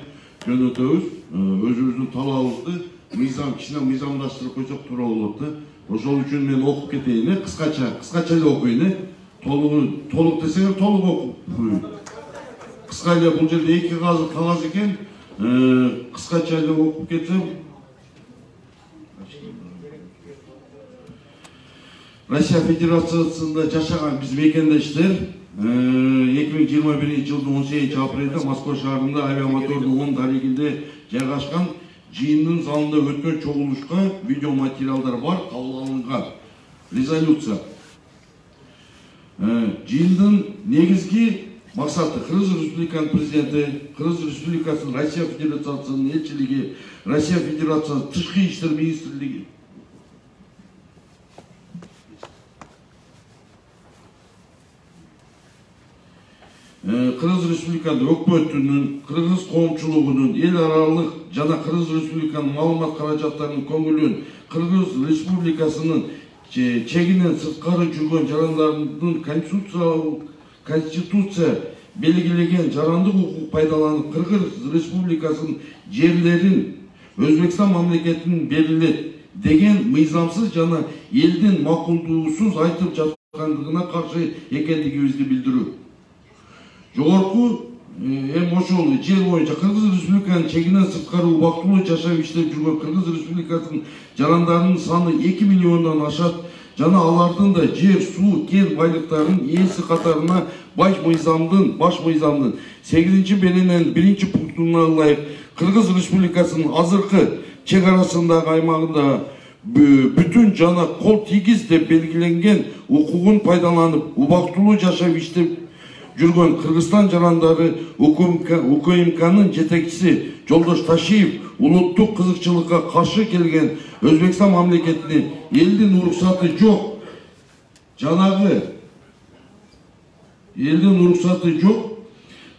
жөнөтөбүз. Өзүбүздүн талабыбызды мыйзам кичине мыйзамдаштырып койсок туура болот да. Ошол үчүн мен окуп кетейин, кыскача эле окуйн. Толук десеңер толук окуп. Кыска эле, бул жерде 2 кагаз экен. Кыскача эле окуп кетсем. Россия Федерациясында жашаган биз мекендештер 2021 жылдын 18 апрелде Москва шаарында авиамотордун 10 дарегинде жайгашкан жыйындын залында өткөн чогулушка видео материалдар бар, кабыл алынган резолюция. Жыйындын негизги максаты Кыргыз Республикасынын президенти, Кыргыз Республикасынын Россия Федерациясынын элчилиги, Россия Федерациясынын тышкы иштер министрлиги, Кыргыз Республикасынын өкмөтүнүн, кыргыз коомчулугунун, эл аралык жана Кыргыз Республикасынын маалымат каражаттарынын көңүлүн Кыргыз Республикасынын чегинен сырткары жүргөн жарандардын конституция белгилеген жарандык укук пайдаланып Кыргыз Республикасынын жерлерин Өзбекстан мамлекетинин берилет деген мыйзамсыз жана элдин макулдуусуз айтып жаткандыгына каршы экендигибизди билдирүү. Жогорку ошол жер боюнча Кыргыз Республикасынын чегинен сырткары убактылуу жашап иштеп жүргөн Кыргыз Республикасынын жарандарынын саны 2 миллиондон ашат жана алардын да жер, суу, кен байлыктарынын ээси катарына баш мыйзамдын 8-бенинен 1-пунктуна ылайык Кыргыз Республикасынын азыркы чек арасындагы аймагында бүтүн жана кол тийгиз деп белгиленген укугун пайдаланып убактылуу жашап иштеп жүргөн Кыргызстан жарандары УКМКнын жетекчиси Жолдош Ташиев улуттук кызыкчылыкка каршы келген Өзбекстан мамлекетине элдин уруксаты жок,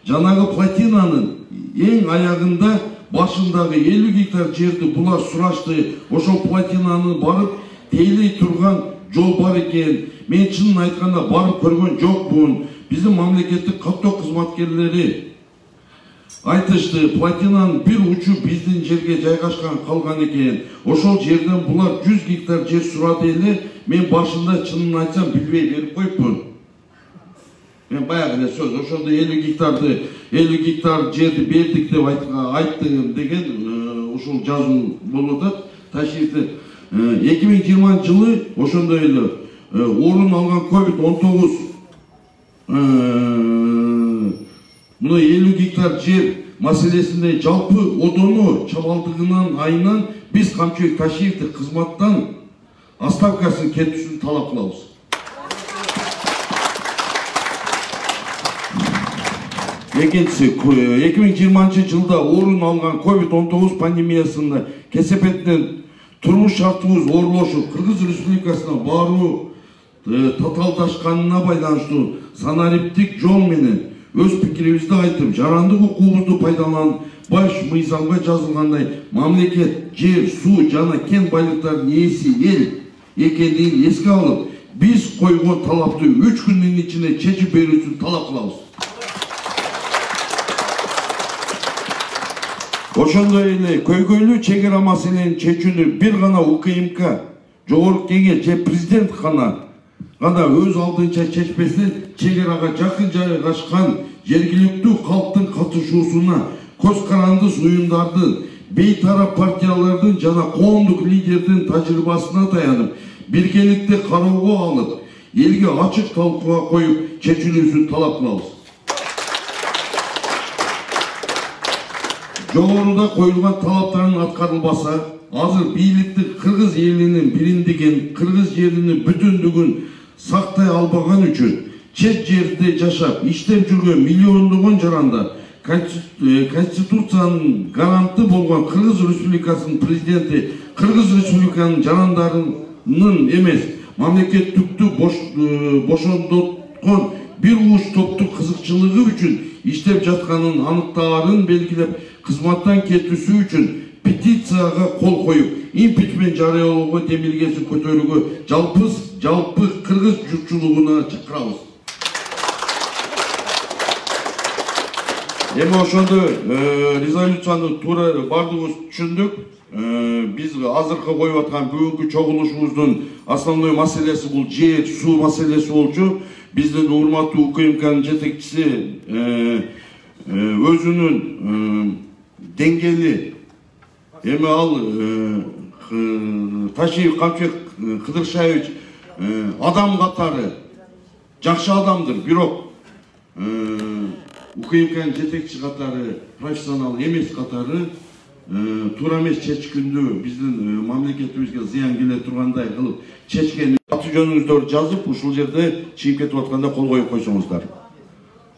жанагы плотинанын эң аягында башындагы 50 гектар жерди булар сурашты. Ошол плотинаны барып тейлей турган жол бар экен. Мен чынын айтканда барып көргөн жокмун. Биздин мамлекеттик каттоо кызматкерлери айтышты, плотинанын бир учу биздин жерге жайгашкан калган экен. Ошол жерден булар 100 гектар жер сурады эле. Мен башында чынын айтсам билбей берип коюпмун. Мен баягы эле сөз ошондо 50 гектар жерди бердик деп айттым деген ушул жазуу болуп атат. Ташиевде 2020 жылы ошондой эле орун алган COVID-19 Мына 50 гектар жер маселесinde жалпы одону чабалдыгынан айынан biz Камчыбек Ташиевди кызматтан отставкасын кетүүсүн талап кылабыз. Экинчиси, 2020 жылда орун алган COVID-19 пандемиясында кесепеттен турмуш шартыбыз оорлошуп, Кыргыз Республикасына баруу татаалдашканына байланыштуу санариптик жол менен өз пикирибизди айтып, жарандык укугубузду пайдаланып, баш мыйзамга жазылгандай мамлекет жер, суу жана кен байлыктардын ээси эл экендигин эске алып, биз койгон талапты 3 күндүн ичинде чечип берүүсүн талап кылабыз. Ошондой эле көйгөйлүү чек ара маселенин чечүүнү бир гана УКМК, Жогорку Кеңеш же президент гана өз алдынча чечпестен чек арага жакын жайгашкан жергиликтүү калктын катышуусуна көз карандыс уюмдардын, бейтарап партиялардын жана коомдук лидердин тажрыйбасына таянып, биргеликте кароого алып, элге ачык талкууга коюп чечүүсүн талап кылабыз. Жогоруда коюлган талаптарын аткарылбаса, азыр бийликтин кыргыз элинин бириндигин, кыргыз жеринин бүтүндүгүн сактай албаган үчүн чет жерде жашап, иштеп жүргөн миллиондогон жарандар Конституциянын гаранты болгон Кыргыз Республикасынын президенти Кыргыз Республиканын жарандарынын эмес, мамлекеттиктүү бошондоткон бир уч топтук кызыкчылыгы үчүн иштеп жатканын аныктаарын белгилеп, кызматтан кетүүсү үчүн петицияга кол коюп, импичмент жарыялоого демилгесин көтөрүүгө жалпы кыргыз журтчулугуна чакырабыз. Эми ошондо резолюцияны туура бардыгыбыз түшүндүк. Биз азыркы коюп аткан бүгүнкү чогулушубуздун основной маселеси бул жер, суу маселеси болчу. Биздин урматтуу УКМКнын жетекчиси өзүнүн деңгээли эми ал Ташиев Камчыбек Кыдыршаевич адам катары жакшы адамдыр, бирок УКМКнын жетекчи катары, профессионал эмес катары туура эмес чечкиндүү биздин мамлекетибизге зыян келе тургандай кылып чечкен аты жөнүңүздөрдү жазып, ушул жерде чыйып кетип атканда кол коюп койсоңуздар.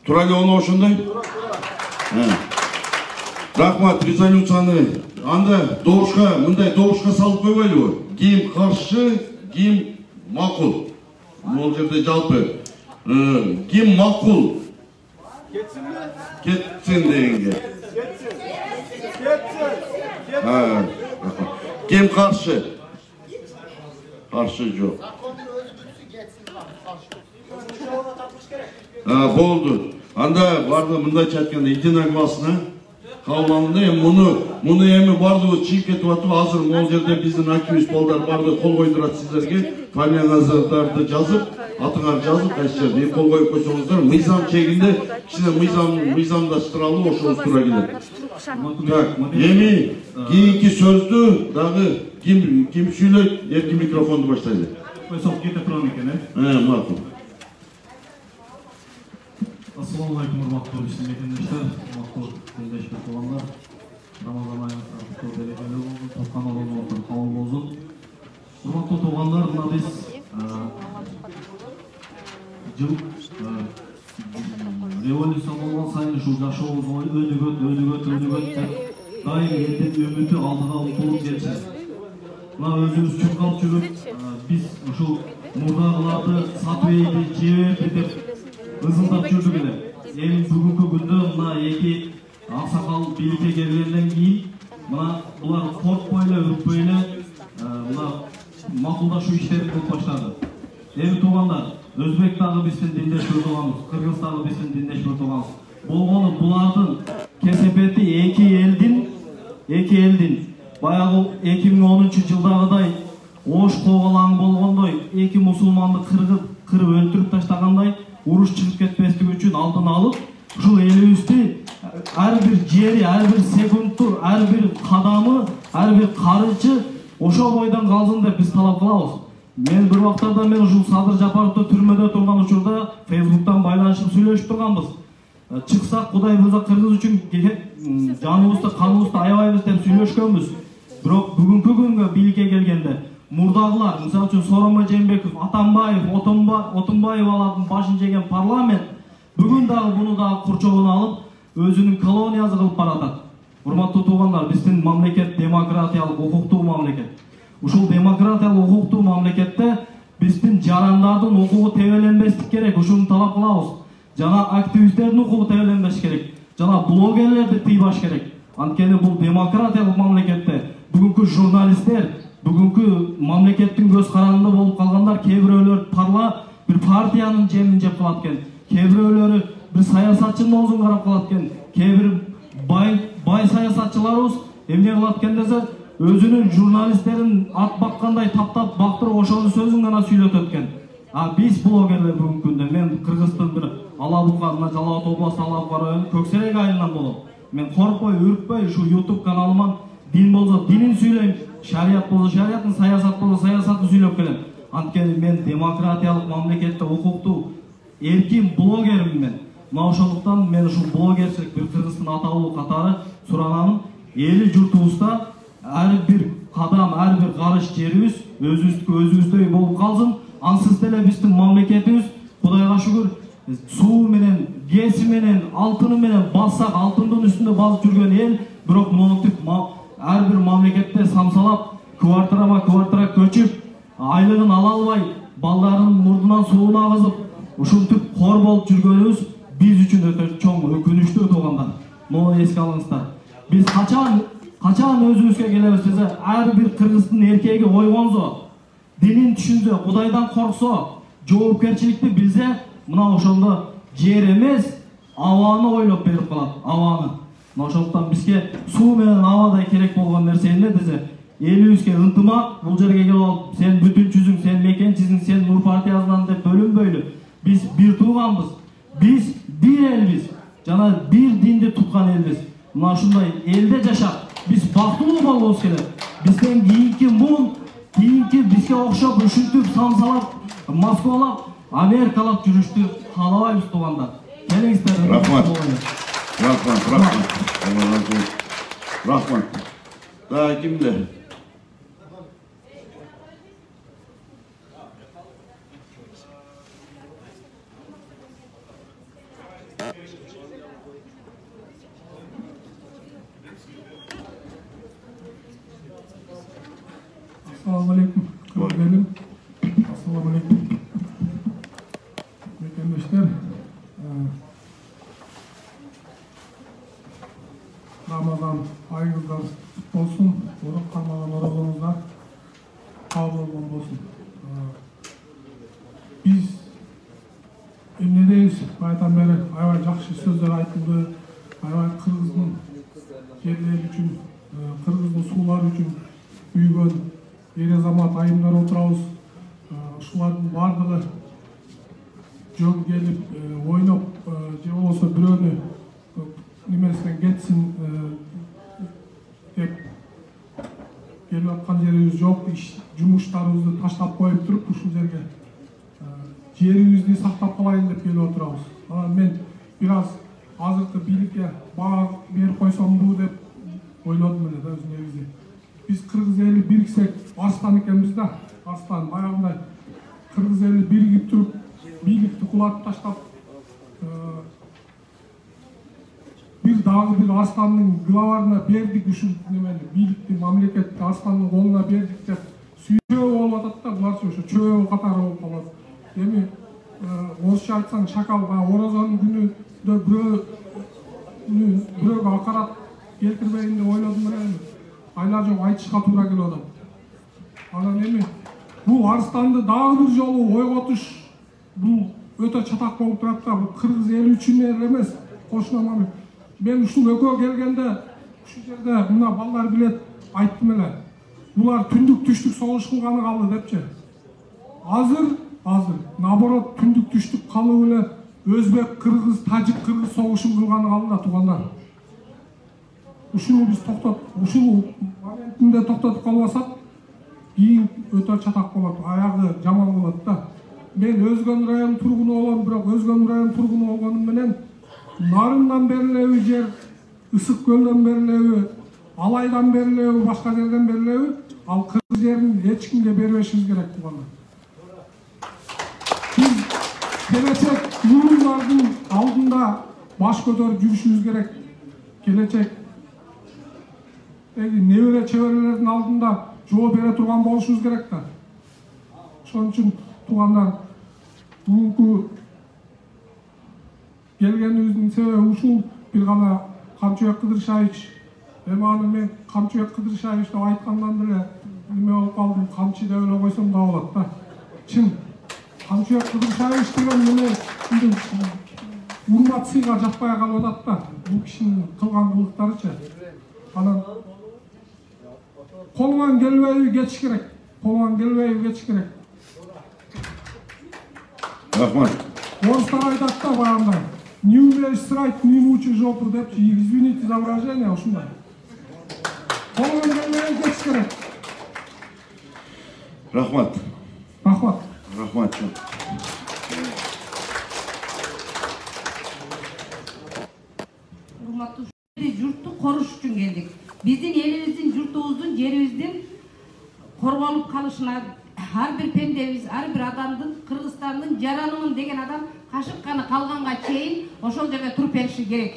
Туура эле ону ошондой? Рахмат, резолюцияны анда добушка, мындай добушка салып койбойлубу? Ким каршы, ким макул? Бул жерде жалпы ким макул? Кетсин дегенге. Ким каршы? Каршы жок. Болду. Анда барды мындайча айтканда единогласно кабыл алынды. Муну эми бардыгыбыз чыйып кетип атып, азыр могул жерде биздин активист балдар барды кол койдурат сиздерге. Фамилияңыздарды жазып, атыңарды жазып, кайсы жерде кол коюп койсоңуздар, мыйзам чегинде кичине мыйзамдаштыралы ошоңуз туура келет. Эми кийинки сөздү дагы ким сүйлөйт? Эркин микрофонду баштайлы. Койсок кете турган экен, макул. Ассаламу алейкум, урматтуу мекендештер, урматтуу теңдештер туугандар. Рамазан айында куту берекелүү болсун, тапкан орунуңуздар кабыл болсун. Урматтуу туугандар, мына биз жыл революция болгон сайын ушул жашообуз өнүгөт деп дайым элдин үмүтү алдыга умтулуп келчү. Мына өзүбүз чуркалып жүрүп, биз ушул мурдагыларды сатып ийди, жебепти деп ызылдап жүрдүк эле. Эми бүгүнкү күндө мына эки аксакал бийликке келгенден кийин мына булар коркпой эле, үрпөй эле мына макулдашуу иштерин кылып баштады. Эми туугандар, Өзбек дагы биздин диндеш бир тууганыбыз, Кыргыз дагы биздин диндеш бир тууганыбыз. Болгону булардын кесепети эки элдин баягы 2010-жылдагыдай ош коголаң болгондой, эки мусулманды кырып өлтүрүп таштагандай уруш чыгып кетпестиги үчүн алдын алып, ушул элибизди ар бир жери, ар бир секунду, ар бир кадамы, ар бир карычы ошол бойдон калсын деп биз талап кылабыз. Мен bir вактарда ушул Садыр Жапаровду түрмөдө турган учурда Facebook'tan байланышып сүйлөшүп турганбыз. чыксак Кудай буюрса кыргыз үчүн жаныбызды каныбызды аябайбыз деп сүйлөшкөнбүз. Бирок бүгүнкү күнгө бийликке келгенде мурдагылар, мисалы үчүн Сооронбай Жээнбеков, Атамбаев, Отунбаев алардын башын жеген парламент бүгүн дагы буну дагы курчогуна алып өзүнүн колониясы кылып баратат. Урматтуу туугандар, биздин мамлекет демократиялык, укуктуу мамлекет. Ушул демократиялык, укуктуу мамлекетте биздин жарандардын укугу тебеленбестик керек, ушуну талап кылабыз. Жана активисттердин укугу тебеленбеш керек. Жана блогерлерди тыйбаш керек. Анткени бул демократиялык мамлекетте бүгүнкү журналисттер, бүгүнкү мамлекеттин көз карандыгында болуп калгандар кээ бирөөлөр бир партиянын жемин жеп калат экен. Кээ бирөөлөрү бир саясатчынын оозун карап калат экен. Кээ бир бай саясатчыларыбыз эмне кылат экен десе, өзүнүн журналисттерин ат баккандай таптап бактырып ошонун сөзүн гана сүйлөтөт экен. Биз блогерлер бүгүнкү күндө, мен Кыргыздын бир Алабука, мына Жалал Абад областы Алабука районунун Көксерек айылынан болом. Мен коркпой, үркпөй ушу YouTube каналыман дин болсо динин сүйлөйм, шарият болсо шариятын, саясат болсо саясатын сүйлөп келем. Анткени мен демократиялык мамлекетте укуктуу эркин блогермин мен. Мына ошондуктан мен ушул блогерчилик бир Кыргыздын атаулуу катары суранамын. Эли журтубузда ар бир кадам, ар бир карыш жерибиз өзүбүздөй болуп калсын. Ансыз деле биздин мамлекетибиз Кудайга шүгүр суу менен, геси менен, алтыны менен бассак, алтындын үстүндө басып жүргөн эл, бирок монтип ар бир мамлекетте самсалап, квартира көчүп, айлыгын ала албай, балдарынын мурдунан сууну агызып, ушинтип кор болуп жүргөнүбүз биз үчүн өтө чоң өкүнүчтүү туугандар. Муну эске алыңыздар. Биз качан өзүбүзгө келебиз десе, ар бир кыргыздын эркеги ойгонсо, динин түшүнсө, Кудайдан корксо, жоопкерчиликти билсе, мына ошондо жер эмес, абаны ойлоп берип калат, абаны. Мына ошондуктан бизге суу менен абадай керек болгон нерсе эмне десе, элибизге ынтымак, бул жерге келип алып, сен бүтүнчүсүң, сен мекенчисиң, сен Нур партиясынан деп бөлүнбөйлү. Биз бир тууганбыз. Биз бир элбиз. Жана бир динди туткан элбиз. Мына ушундай элде жашап, биз бактылуу болобуз керек. Бизден кийинки муун, кийинки бизге окшоп ушинтип самсалап, Москвалап, Америкалап жүрүштү каалабайбыз туугандар. Келиңиздер. Рахмат. Да, кимде? Assalamu alaikum. Assalamu alaikum. Mekendeshler. Ramazan ayınızda olsun. Oruç kalmadan orucunuzda kabul olsun. Biz emnedeyiz. Baytan beri aybay жақсы сөздер айтылды. Aybay Kırgızdın yerleri üçün, Kırgızdın suları üçün büyüген eri замат айымдар отырабыз. Ушулардын бардыгы жөн келип ойноп же болбосо бирөөнү немесинен кетсин деп келип аткан жерибиз жок. Жумуштарыбызды таштап коюп туруп ушул жерге жерибизди сактап калайын деп келип отурабыз. Анан мен бир аз азыркы бийликке баа берип койсомбу деп ойлодум эле да өз негизи. Биз кыргыз эли бириксек арстан экенбиз да. Арстан баягындай кыргыз эли биригип туруп бийликти кулатып таштап бир дагы бир арстандын главарына бердик ушул немени, бийликти, мамлекетти арстандын колуна бердик деп сүйөө болуп атат да, буларчы ошо чөө катары болуп калат. Эми орусча айтсаң шакал, орозонун күнүндө бирөөгө акарат келтирбейин деп ойлодум эле. Айла жок айтышка туура келип атат. Анан эми бул арстанды дагы бир жолу ойготуш, бул өтө чатак болуп турат да. Бул кыргыз эли үчүн эле эмес, кошуна мамлекет. Мен ушул экөө келгенде ушул жерде мына балдар билет айттым эле. Булар түндүк түштүк согуш кылганы калды депчи. Азыр наоборот түндүк түштүк калып эле өзбек, кыргыз, тажик, кыргыз согушун кылганы калды да туугандар. Ушуну биз ушул моментинде токтотуп калбасак, кийин өтө чатак болот, аягы жаман болот да. Мен Өзгөн район тургуну болом, бирок Өзгөн район тургуну болгонум менен Narından берилеби жер, Ысык көлдөн берилеби, Алайдан берилеби, башка жерден берилеби, ал кыргыз жерин эч кимге бербешибиз керек туугандар. Биз келечек мурундардын алдында баш көтөрүп жүрүшүбүз керек. Келечек небере чеберелердин алдында жооп бере турган болушубуз керек да. Ошон үчүн туугандар, бүгүнкү келгенибиздин себеби ушул. Бир гана Камчыбек Кыдыршаевич, эми аны мен Камчыбек Кыдыршаевич деп айткандан деле неме болуп калдым, камчы деп эле койсом да болот да. Чын Камчыбек Кыдыршаевич деген неме урмат сыйга жакпай калып атат да. Бул кишинин кылган кылыктарычы. Анан колуңан келбейби кетиш керек. Колуңан келбейби кетиш керек. Рахмат. Орыстар айтат да баягындай. Не умеешь срать, не мучай жопу депчи. Извините за выражение, ушундай. Колуңан келбейби кетиш керек. Рахмат. Рахмат. Рахмат. Урматтуу журтту коруш үчүн келдик. Биздин элибиздин, журтубуздун, жерибиздин корголуп калышына ар бир пендебиз, ар бир адамдын, Кыргызстандын жаранымын деген адам кашык каны калганга чейин ошол жерде туруп бериши керек.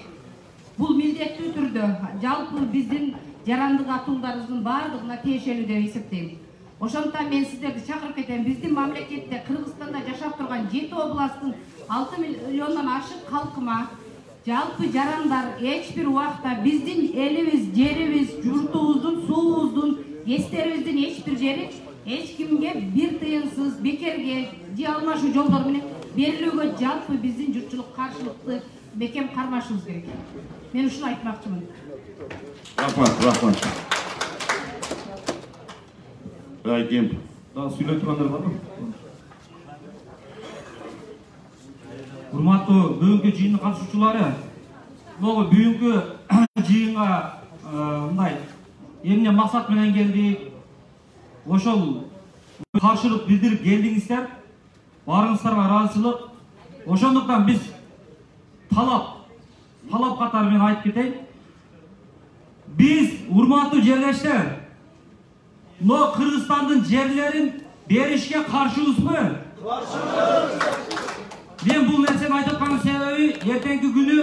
Бул милдеттүү түрдө жалпы биздин жарандык атуулдарыбыздын баардыгына тиешелүү деп эсептейм. Ошондуктан мен сиздерди чакырып кетем. Биздин мамлекетте, Кыргызстанда жашап турган 7 областтын 6 миллиондон ашык калкыма жалпы жарандар эч бир убакта биздин элибиз, жерибиз, журтубуздун, суубуздун, эстерибиздин эч бир жери эч кимге бир тыйынсыз, бекерге, же алмашуу жолдор менен берилүүгө жалпы биздин журтчулук каршылыкты бекем кармашыбыз керек. Мен ушуну айтмакчымын. Рахмат, рахмат. Райкем. Daha сүйлөй тургандар барбы? Урматтуу бүгүнкү жыйындын катышуучулары, могу бүгүнкү жыйынга мындай эмне максат менен келдик? Ошол каршылык билдирип келдиңиздер. Барыңыздарга ыраазычылык. Ошондуктан биз талап катары менен айтып кетейин. Биз урматтуу жерлештер, но Кыргызстандын жерлерин беришке каршыбызбы? Каршыбыз. Мен бул нерсени айтып атканын себеби эртеңки күнү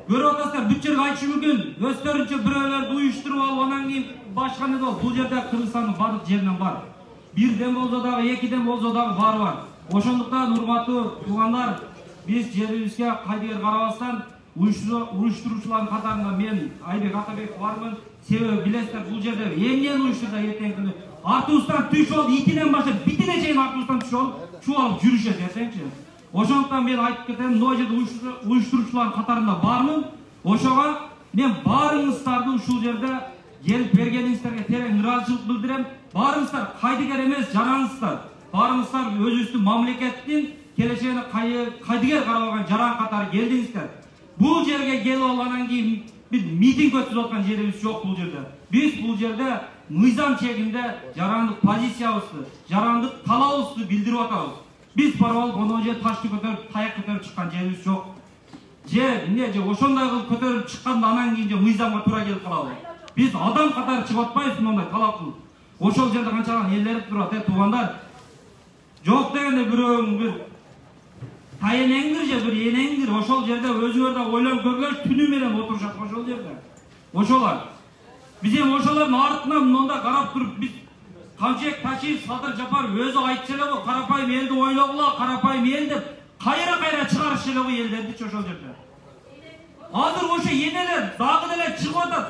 көрүп атасыздар, бүт жерге айтышы мүмкүн. Өздөрүнчө бирөөлөрдү уюштуруп алып, анан кийин башка эмне болот. Бул жерде Кыргызстандын бардык жеринен бар. Бирден болсо дагы, экиден болсо дагы баары бар. Ошондуктан урматтуу туугандар, биз жерибизге кайдыгер карабастан уюштуруучулардын катарында мен Айбек Атабеков бармын. Себеби билесиздер, бул жерде эмнени уюштурса эртеңки күнү артыбыздан түшүп алып, итинен баштап битине чейин артыбыздан түшүп алып жүрүшөт эртеңчи. Ошондуктан мен айтып кетем, мына жерде уюштуруучулардын катарында бармын. Ошого мен баарыңыздарды ушул жерде келип бергениңиздерге терең ыраазычылык билдирем. Баарыңыздар кайдыгер эмес, жарансыздар. Баарыңыздар өзүбүздүн мамлекеттин келечегине кайдыгер карап алган жаран катары келдиңиздер. Бул жерге келип алгандан кийин бир митинг өткүзүп аткан жерибиз жок бул жерде. Биз бул жерде мыйзам чегинде жарандык позициябызды, жарандык талабыбызды билдирип атабыз. Биз барып алып же ташты көтөрүп, таяк көтөрүп чыккан жерибиз жок. Же ошондой кылып көтөрүп чыкканда анан кийин же мыйзамга туура келип калабыз. Биз адам катары чыгып атпайбыз мондай талап кылып. Ошол жерде канчаган элдер турат, туугандар. Жок дегенде бирөөң бир тайенеңдир же бир энеңдир, ошол жерде өзүңөр да ойлонуп көргүлөрчү, түнү менен отурушат ошол жерде. Ошолар. Биз эми ошолордун артынан монда карап туруп, биз Камчыбек Ташиев, Садыр Жапаров өзү айтчу эле го, карапайым элди ойлогула, карапайым эл деп кайра чыгарышы эле го элдердичи ошол жерде. Азыр ошо энелер дагы деле чыгып атат.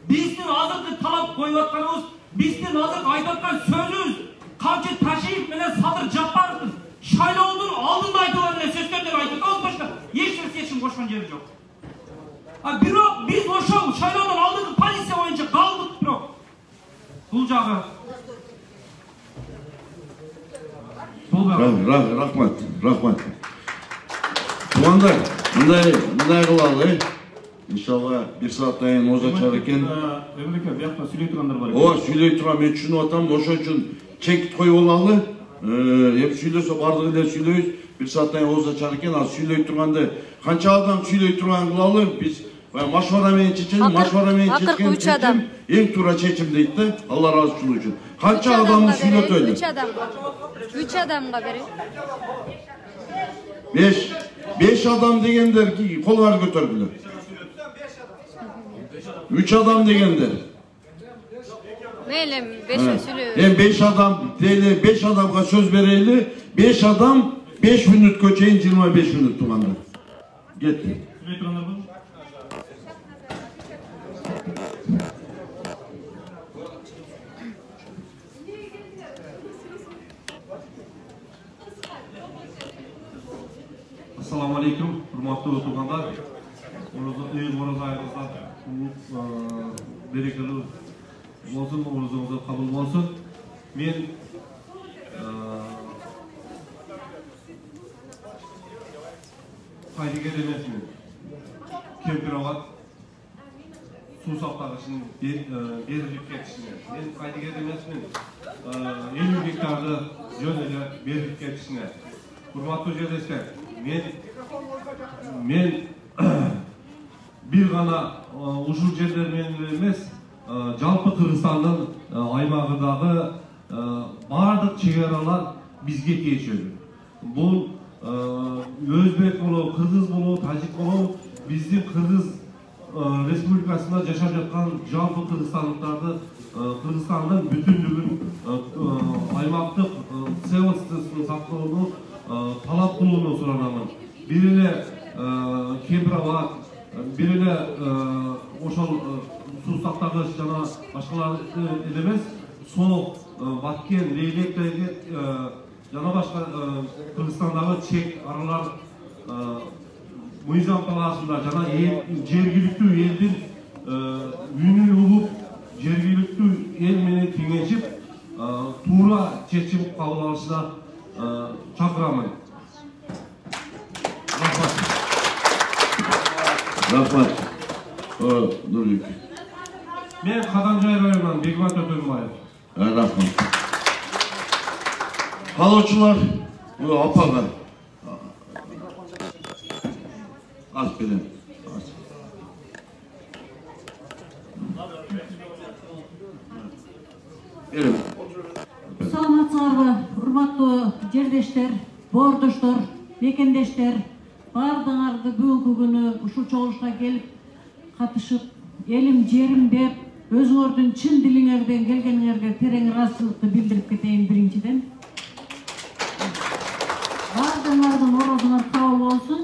Биздин азыркы талап коюп атканыбыз, биздин азыркы айтып аткан сөзүбүз Камчыбек Ташиев менен Садыр Жапаровдун шайлоодун алдында айтылган эле сөздөр деп айтып атабыз, башка эч нерсе эчим кошкон жери жок. Бирок биз ошол шайлоодон алдыңкы позиция боюнча калдык, бирок бул жагы Рахмат. Туугандар, мындай кылалы. Иншалла бир сааттан кийин оза чыгар экен. Эмелеке биякта сүйлөй тургандар бар. Ооба, сүйлөй турам, мен түшүнүп атам. Ошон үчүн чекит коюп алалы. Эми сүйлөсө бардыгы эле сүйлөйбүз. bir saatten oğuz açar eкен, az süйлөй турганды канча адам süйлөй турганын кылалы, биз машвара менен чечели, машвара менен чечкен чечим эң туура чечим дейт да, Алла ыраазычылыгы үчүн. Канча адамды süйлөтөлү? 3 адамга берейин. 5 adam degендер колуңарды көтөргүлөр. 3 adam degендер. Мейлі 5 сөйлөйбүз. Hem 5 adam, 5 adamga söz vereyli, 5 adam 5 minutga çeyin 25 minut tuğanlar. Getir. Assalamu alaikum, hurmatlı oturganlar. Oruç ayınızda berekeli olsun, orucunuzda kabul olsun. Men Haydiger emesmin. Kempirovat Susak için berilip ketişine. Men Haydiger emesmin. 50 hektarda jönele berilip ketişine. Hurmatlı jerdesler, men bir gana uşul жердер менен эмес, жалпы Кыргызстандын аймагындагы бардык чегаралар бизге тиешелүү. Бул өзбек болобу, кыргыз болобу, тажик болобу, биздин Кыргыз республикасында жашап жаткан жалпы кыргызстандыктарды Кыргызстандын бүтүнлүгүн аймактык целостностун сактоону талап кылууну суранамын. Бир эле Кемпироват, бир эле ошол суу сактагыч жана башкалар эмес, Соо, Баткен, Лейлектеги жана башка Кыргызстандагы чек аралар Мыйзам талаасында жана жергиликтүү элдин үнүн угуп, жергиликтүү эл менен кеңешип, туура чечим кабыл алышына çakıramın. Rahmat. Dur yük. Ben Kadanjay rayonundan Begmat Ötönbayev. Rahmat. Haloçular, bu apaga. Az bilin. Evet. Саламатсыздарбы, урматтуу жердештер, боордоштор, мекендештер, баардыгыңарды бүгүнкү күнү ушул чогулушка келип катышып, элим жерим деп, өзүңөрдүн чын дилиңерден келгениңерге терең ыраазычылыкты билдирип кетейин биринчиден. Баардыгыңардын орозуңар кабыл болсун.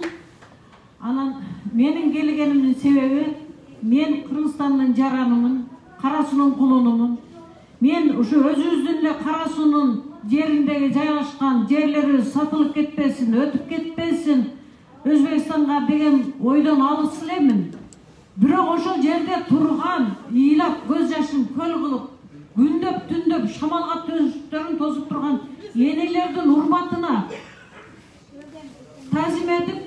Анан менин келгенимдин себеби, мен Кыргызстандын жаранымын, Кара суунун кулунумун. Мен ушу өзүбүздүн эле Кара суунун жериндеги жайгашкан жерлери сатылып кетпесин, өтүп кетпесин, Өзбекстанга деген ойдон алыс элемин. Бирок ошол жерде турган, ыйлап көз жашын көл кылып, күндөп түндөп шамалга төштөрүн тосуп турган энелердин урматына тазим этип,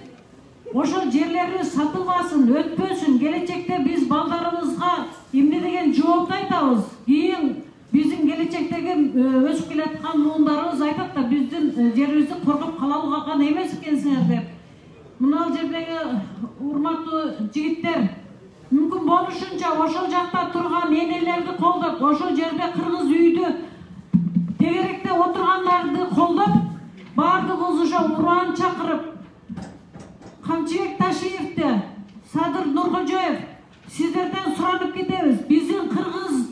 ошол жерлери сатылбасын, өтпөсүн, келечекте биз балдарыбызга эмне деген жоопту айтабыз. Кийин биздин келечектеги өсүп келаткан муундарыбыз айтат да, биздин жерибизди коргоп кала алган эмес экенсиңер деп. Мына жердеги урматтуу жигиттер, мүмкүн болушунча ошол жакта турган энелерди колдоп, ошол жерде кыргыз үйдү тегеректе отургандарды колдоп, баардыгыбыз ошо ураан чакырып, Камчыбек Ташиевди, Садыр Нуркожоев, сиздерден суранып кетебиз. Биздин кыргыз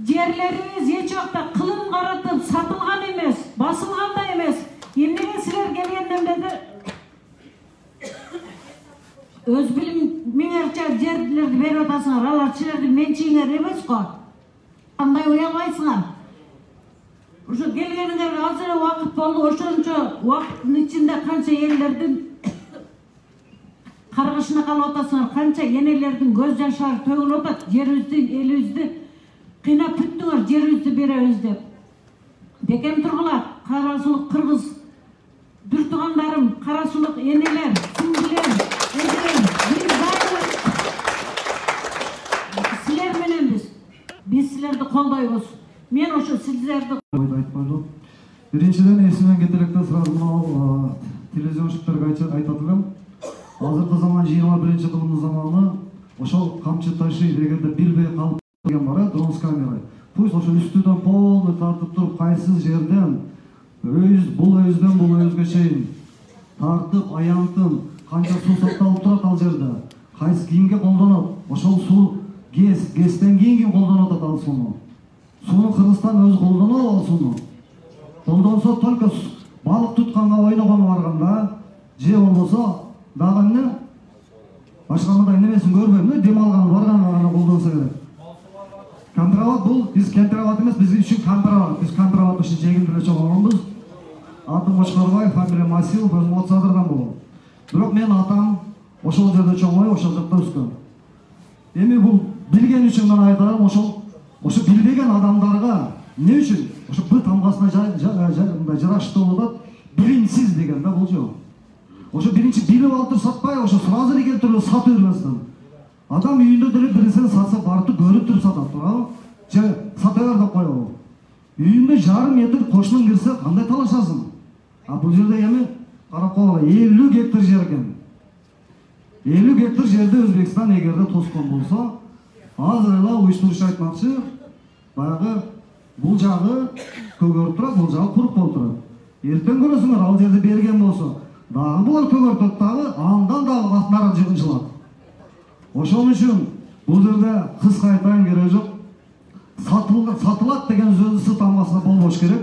жерлерибиз эч убакта кылым каратып сатылган эмес, басылган да эмес. Эмнеге силер келгенден бери өз билимиңерче жерлерди берип атасыңар, алар силердин менчигиңер эмес го. Кандай уялбайсыңар? Ошо келгениңерге аз эле убакыт болду, ошончо убакыттын ичинде канча элдердин каргышына калып атасыңар, канча энелердин көз жаштары төгүлүп атат, жерибизди, элибизди кыйнап бүттүңөр, жерибизди беребиз деп. Бекем тургула, Карасулук кыргыз дүр тугандарым, Карасулук энелер, сиңдилер, силер мененбиз. Биз силерди колдойбуз. Мен ошо силерди айтпайлы. Биринчиден эсимен кетелекте сурадым, телевизионщиктарга айтат элем. Азыркы заман 21-кылымдын заманы ошол камчы ташый дегенде билбей калып деген бар, дрон с камерой. Пусть ошо үстүдөн полный тартып туруп, кайсы жерден бул өздөн бул өзгө чейин тартып, аянтын, канча суу сакталып турат ал жерде. Кайсы кимге колдонот? Ошол суу ГЭСтен кийин ким колдонот атат ал сууну? Сууну Кыргызстан өзү колдонот ал сууну. Колдонсо только балык тутканга ойногону барганда, же болбосо дагы эмне? Башка мындай немесин көрбөйм, дем алган барганга гана колдонсо керек. Кампироват бул биз кампироват эмес, биз үчүн кампироват. Биз кампироват үчүн жегилдире чогулганбыз. Атым Ошкорбаев, фамилия Масилов, өзүм Отсадырдан болом. Бирок мен атам ошол жерде чоңойуп, ошол жакта өскөн. Эми бул билген үчүн мен айтарым, ошо билбеген адамдарга эмне үчүн ошо Б тамгасына жараштуу болуп атат, билимсиз деген да бул жок. Ошо биринчи билип алып туруп сатпай, ошо сразу эле келтирип сатып бербестен. Адам үйүндө деле бирисин сатса барып көрүп туруп сатат, туурабы? Же сата бер деп коебу. Үйүндө жарым метр кошунун кирсе кандай талашасың? А бул жерде эми карап койгула 50 гектар жер экен. 50 гектар жерде Өзбекстан эгерде тоскон болсо, азыр эле уюштуруш айтмакчы, баягы бул жагы көгөрүп турат, бул жагы куруп болуп турат. Эртең көрөсүңөр, ал жерде берген болсо, дагы булар көгөртөт дагы, андан дагы артнара жыгынчылат. Ошон үчүн бул жерде кыска айтайын кереги жок. Сатылат деген сөзү С тамгасында болбош керек.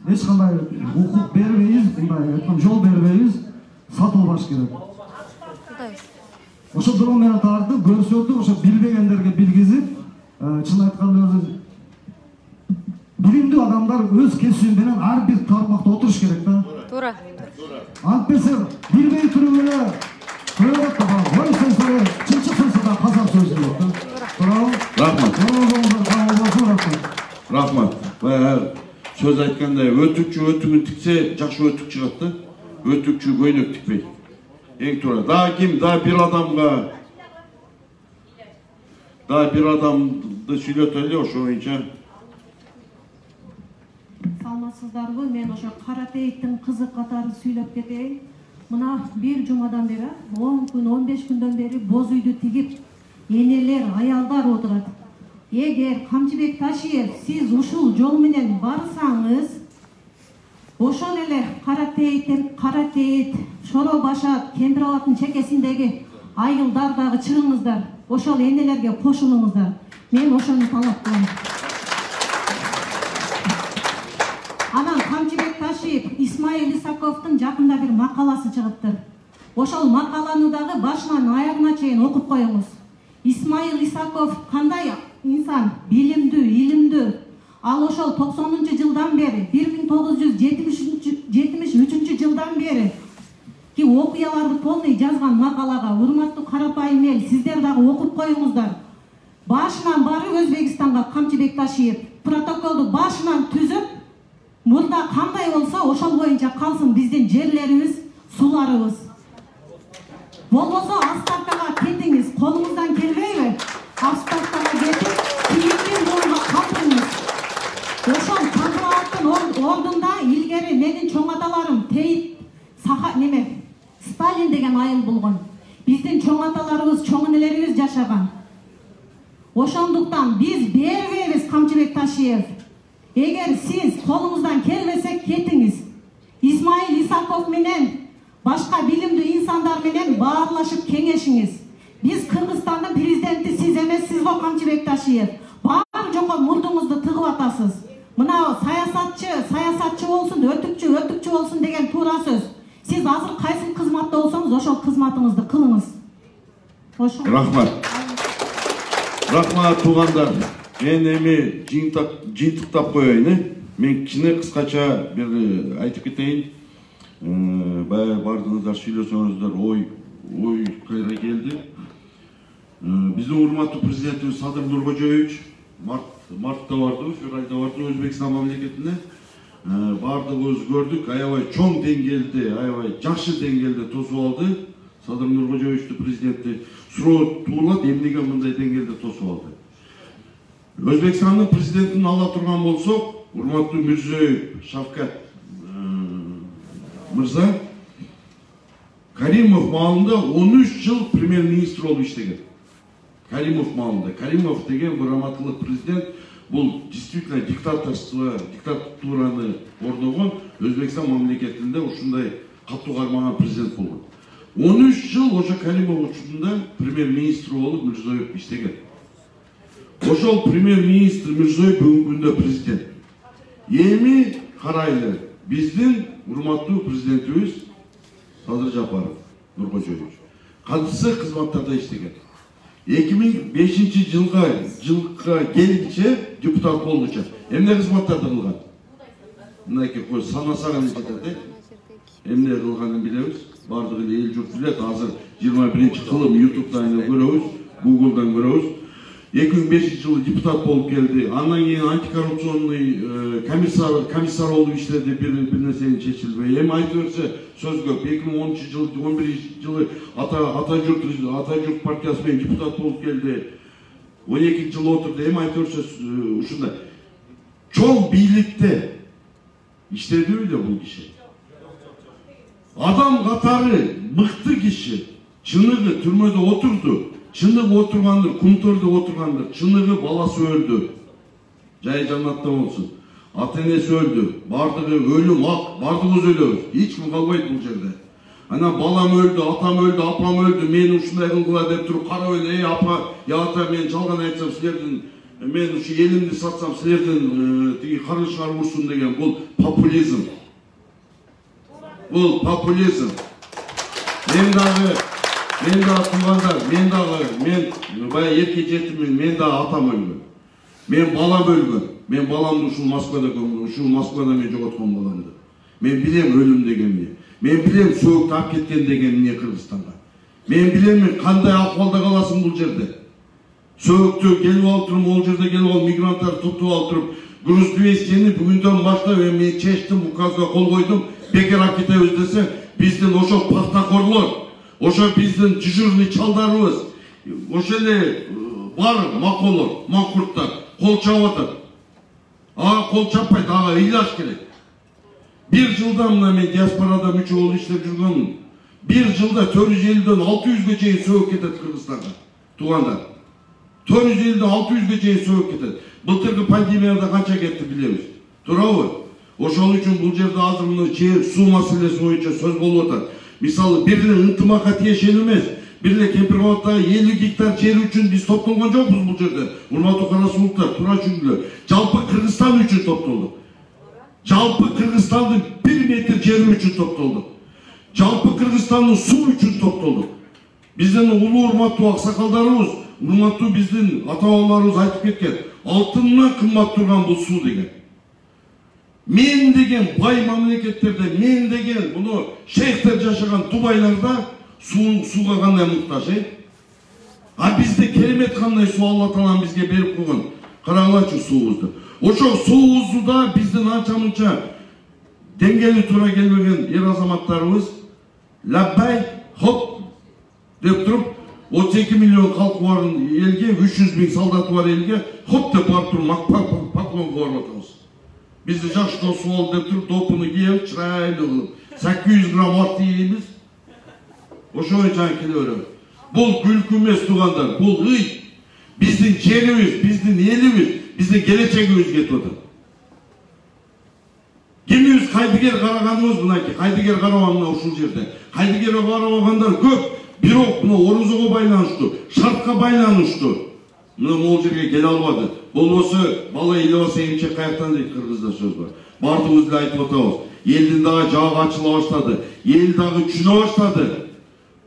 Эч кандай укук бербейбиз, мындай жол бербейбиз, сатылбаш керек. Ошо дрон менен тартып, көрсөтүп, ошо билбегендерге билгизип, чын айтканда өзү билимдүү адамдар өз кесиби менен ар бир тармакта отуруш керек да. Туура. Антпесе билбей туруп эле коёбат да, ой сөздөр, чынчык сөздөр да касап сөз болот да. Туурабы? Рахмат. Рахмат. Söz aytkандай өтүкчү өтүгүн тиксе жакшы өтүк чыгат да. Өтүкчү көйнөк тикпейт. Эң туура. Да ким, да бир адамга бир адамды сүйлөтөлү ошо боюнча. Саламатсыздарбы? Мен ошо Каратеевдин кызы катары сүйлөп кетейин. Мына бир жумадан бери, 10 күн, 15 күндөн бери боз үйдү тигип, энелер, аялдар отурат. Эгер Камчыбек Ташиев сиз ушул жол менен барсаңыз, ошол эле Каратейит, Шоро Башат, Кемпирабадтын чекесиндеги айылдар дагы чыгыңыздар. Ошол энелерге кошулуңуздар. Мен ошону талап кылам. Анан Камчыбек Ташиев, Исмаил Исаковдун жакында бир макаласы чыгыптыр. Ошол макаланы дагы башынан аягына чейин окуп коюңуз. Исмаил Исаков кандай инсан, билимдүү, илимдүү. Ал ошол 90-жылдан бери, 1973 жылдан бери ки окуяларды полный жазган макалага, урматтуу карапайым эл, сиздер дагы окуп коюңуздар. Башынан барып Өзбекстанга Камчыбек Ташиев протоколду башынан түзүп, мурда кандай болсо ошол боюнча калсын биздин жерлерибиз, суларыбыз. Болбосо отставкага кетиңиз, колуңуздан келбейби? Отставкага кетип, кийинки орунга калтырыңыз. Ошол Кампирабадтын ордунда илгери менин чоң аталарым Тейит Сталин деген айыл болгон. Биздин чоң аталарыбыз, чоң энелерибиз жашаган. Ошондуктан биз бербейбиз Камчыбек Ташиев. Эгер сиз колуңуздан келбесе кетиңиз. Исмаил Исаков менен башка билимдүү инсандар менен баарлашып кеңешиңиз. Биз Кыргызстандын президенти сиз эмессиз го Камчыбек Ташиев. Бар жокко мурдуңузду тыгып атасыз. Мына саясатчы болсун, өтүкчү болсун деген туура сөз. Сиз азыр кайсы кызматта болсоңуз, ошол кызматыңызды кылыңыз. Рахмат. Рахмат туугандар. Мен эми жыйынтыктап коеюн. Мен кичине кыскача бир айтып кетейин. Бардыңыздар сүйлөсөңүздөр, ой кайра келди. Биздин урматтуу президентибиз Садыр Нуркожоевич мартта барды, февралда барды Өзбекстан мамлекетине. Бардыгыбыз көрдүк, аябай чоң деңгээлде, аябай жакшы деңгээлде тосуп алды. Садыр Нуркожоевичтин президенти суроо туулат, эмнеге мындай деңгээлде тосуп алды. Өзбекстандын президентин ала турган болсок, урматтуу Мирзиёев Шавкат мырза Каримов маалында 13 жыл премьер-министр болуп иштеген. Каримов маалында. Каримов деген бул раматтылык президент, бул действительно диктатураны орногон Өзбекстан мамлекетинде ушундай катуу кармаган президент болгон. 13 жыл ошо Каримов учурунда премьер-министр болуп Мирзиёев иштеген. Ошол премьер-министр Мирзиёев бүгүнкү күндө президент. Эми карайлы, биздин урматтуу президентибиз Садыр Жапаров Нуркожоевич кантсе кызматтарда иштеген. 2005 жылга келгиче депутат болгучу. Эмне кызматтарды кылган? Мынакей кой санасаган жетет. Эмне кылганын билебиз. Бардыгы эл журт билет. Азыр 21-кылым YouTube'дан көрөбүз, Google'дан көрөбүз. 2005 жылы депутат болуп келди. Андан кийин антикоррупционный комиссар болуп иштеди, бир нерсени чечилбей. Эми айтып берсе сөз көп. 2010 жылы, 11 жылы ата журт партиясы менен депутат болуп келди. 12 жыл отурду. Эми айтып берсе ушундай. Чоң бийликте иштедиби эле бул киши? Адам катары мыкты киши. Чыныгы түрмөдө отурду. Чыныгы отургандыр, кумтордо отургандыр. Чыныгы баласы өлдү. Жай жаннатта болсун. Ата энеси өлдү. Бардыгы өлүм ак, бардыгыбыз өлөбүз. Эч ким калбайт бул жерде. Ана балам өлдү, атам өлдү, апам өлдү, мен ушундай кылгыла деп туруп карап эле, апа, ата мен жалган айтсам силердин, мен ушу элимди сатсам силердин тиги карышыңар урсун деген бул популизм. Бул популизм. Мен дагы туугандар, мен баягы эрке жетиммин, мен дагы атам өлгөн. Мен балам өлгөн. Мен баламды ушул Москвада көмгөн, ушул Москвада мен жоготкон баламды. Мен билем өлүм дегенди. Мен билем сөөктү алып кеткен дегенди Кыргызстанга. Мен билем кандай акыбалда каласың бул жерде. Сөөктү келип алып туруп, ол жерде келип алып мигранттар топтоп алып туруп, груз 200-ни бүгүндөн баштап мен чечтим, указга кол койдум, бекер алып кетебиз десе, биздин ошо пахтакорлор, ошо биздин дежурный чалдарыбыз, ошо эле бар маколор, маңкурттар кол чаап атат. Кол чаппайт, ага ыйлаш керек. Bir жылда мына мен диаспорада мүчө болуп иштеп жүргөнмүн. Bir жылда 450-ден 600-ге чейин сөөк кетет Кыргызстанга. Туугандар. 450-ден 600-ге чейин сөөк кетет. Былтыркы пандемияда канча кетти билебиз. Туурабы? Ошол үчүн бул жерде азыр мына жер суу маселеси боюнча сөз болуп атат. Мисалы бир эле ынтымакка тиешелүү эмес. Бир эле Кемпиркабадтагы 50 гектар жер үчүн биз топтолгон жокпуз бул жерде. Урматтуу кара сулуктар, туура түшүндүлөр. Жалпы Кыргызстан үчүн топтолдук. Жалпы Кыргызстандын 1 метр жери үчүн топтолдук. Жалпы Кыргызстандын суу үчүн топтолдук. Биздин улуу урматтуу аксакалдарыбыз, урматтуу биздин ата-бабаларыбыз айтып кеткен, алтындан кымбат турган бул суу деген. Мен деген бай мамлекеттерде, мен деген буну шейхтер жашаган Дубайларда сууга кандай муктаж, А бизде керемет кандай суу Алла Таалам бизге берип койгон. Караңлачы суубузду. Ошол суубузда биздин анча-мынча деңгээли туура келбеген эр азаматтарыбыз лаббай, хоп деп туруп 32 миллион халкы бар элге, 300 миң солдаты бар элге хоп деп барып туруп поклон коюп атабыз. Бизди жакшы суу ал деп туруп допуну кийип, чырайлуу кылып, 800 грамм ат ийбиз. Ошого жан келе беребиз. Бул күлкү эмес туугандар, бул ый. Биздин жерибиз, биздин элибиз, биздин келечегибиз кетип атат. Кимибиз кайдыгер караганыбыз мынакей, кайдыгер карабаган ушул жерде. Кайдыгер карабагандар көп, бирок мына орозого байланыштуу, шартка байланыштуу. Мына могул жерге келе албады. Болбосо бала ыйлабаса эмчек каяктан дейт кыргызда сөз бар. Бардыгыбыз эле айтып атабыз. Элдин дагы жагы ачыла баштады. Эл дагы түшүнө баштады.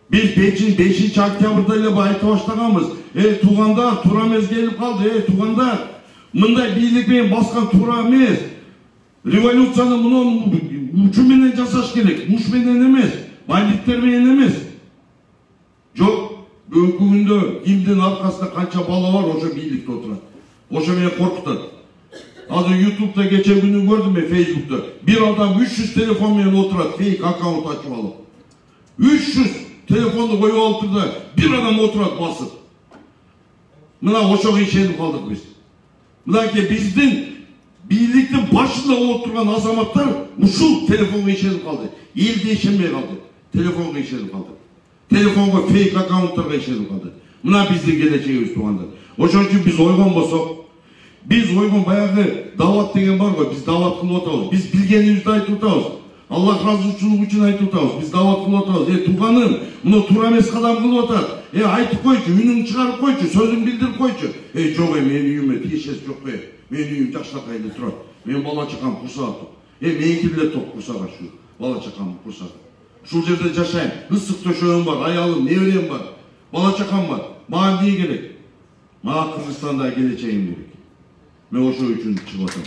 Biz 5 октябрда эле айтып баштаганбыз. Туугандар, туура эмес келип калды. Туугандар, мындай бийлик менен баскан туура эмес. Революцияны муну учу менен жасаш керек. Муш менен эмес, бандиттер менен эмес. Жок, бүгүнкү күндө кимдин аркасында канча бала бар, ошо бийликте отурат. Ошо мени коркутат. Азыр YouTube'да кече күнү көрдүм мен, Facebook'та. Бир адам 300 телефон менен отурат, фейк аккаунт ачып алып. 300 телефонду коюп алып да бир адам отурат басып. Мына ошого ишенип калдык биз. Мынакей биздин бийликтин başında oturgan azamattар ушул telefonga ишенип калды. Элде ишенбей калды. Telefonga ишенип калды. Telefonga fake аккаунттарга ишенип калды. Мына биздин келечегибиз туугандар. Ошон үчүн биз ойгонбосок, биз ойгон баягы дават деген бар го, биз дават кылып атабыз. Биз билгенибизди айтып атабыз. Аллах разычылык үчүн айтып атабыз. Биз дават кылып атабыз. Тууганым, муну туура эмес кадам кылып атат. Айтып койчу, үнүңдү чыгарып койчу, сөзүңдү билдирип койчу. Жок, менин үйүмө тиешеси жок бе. Менин үйүм жакшыракай эле турат. Мен бала чакам курсагат. Меники деле топ курсага шу. Бала чакам курсага. Ушул жерде жашайм. Ысык төшөгүм бар, аялым, неберем бар. Бала чакам бар. Мага эмне керек? Мага Кыргызстанда келечегим керек. Мен ошол үчүн чыгып атам.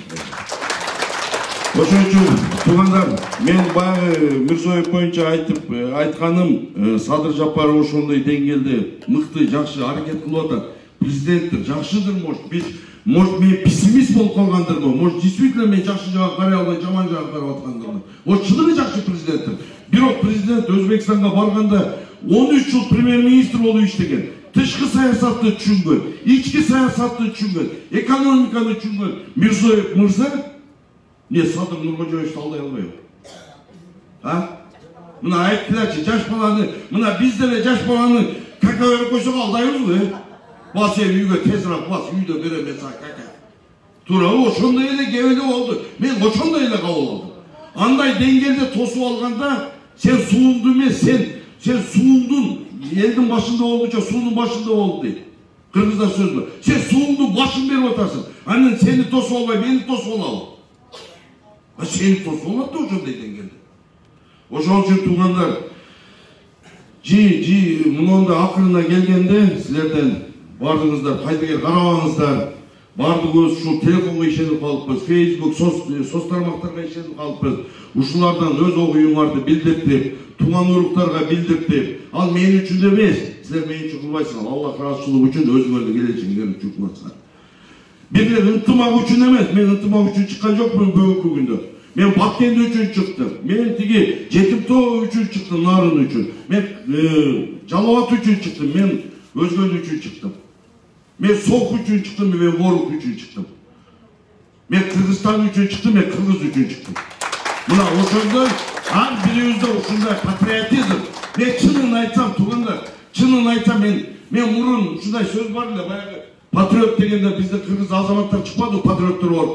Ошон үчүн туугандар, мен баягы Мирзоев боюнча айтканым, Садыр Жапаров ошондой деңгээлде мыкты, жакшы аракет кылып атат. Президенттер жакшыдыр, может мен пессимист болуп калгандырмын, может действительно мен жакшы жагын карай албай жаман жагын карап аткандырмын. Вот чыныгы жакшы президенттер. Бирок президент Өзбекстанга барганда 13 жыл премьер-министр болуп иштеген. Тышкы саясатты түшүнгөн, ички саясатты түшүнгөн, экономиканы түшүнгөн Мирзоев мырза Садыр Нуркожоевичти алдай албайбы? Мына айткылачы, жаш баланы, мына биз деле жаш баланы кака берип койсок алдайбызбы? Бас үйгө тезирээк бас, үйдө берем мен сага кака. Туурабы, ошондой эле кеп эле болду. Мен ошондой эле кабыл алдым. Андай деңгээлде тосуп алганда сен сууңду эмес, сен сууңдун элдин башында болгуча суунун башында болду дейт. Кыргыздар сөз бар. Сен сууңдун башын берип атасың. Анан сени тосуп албай, мени тосуп алалы. Сени тосуп алат да ошондой деңгээлде. Ошон үчүн туугандар, мунунда акырына келгенде силерден бардыңыздар, кайдыгер карабаңыздар. Бардыгыбыз ушул телефонго ишенип калыппыз, Facebook, соц тармактарга ишенип калыппыз. Ушулардан өз ой оюңарды билдиртип, тууган уруктарга билдиртип, ал мен үчүн эмес, силер мен үчүн кылбайсыңар, Аллах ыраазычылыгы үчүн өзүңөрдүн келечегиңерди үчүн кыласыңар. Бир ынтымак үчүн эмес, мен ынтымак үчүн чыккан жокмун бүгүнкү күндө. Мен Баткенди үчүн чыктым, мен тиги Жетим Тоо үчүн чыктым, Нарын үчүн, мен Жалал Абад үчүн чыктым, мен өзгөнү үчүн чыктым. Мен Сок үчүн чыктым, мен Борук үчүн чыктым. Мен Кыргызстан үчүн чыктым, мен Кыргыз үчүн чыктым. Мына ошондой ар бирибизде ушундай патриотизм. Мен чынын айтсам, туугандар, чынын айтсам, мен мурун ушундай сөз бар эле, баягы патриот дегенде бизде кыргыз азаматтар чыкпады, патриоттор бар,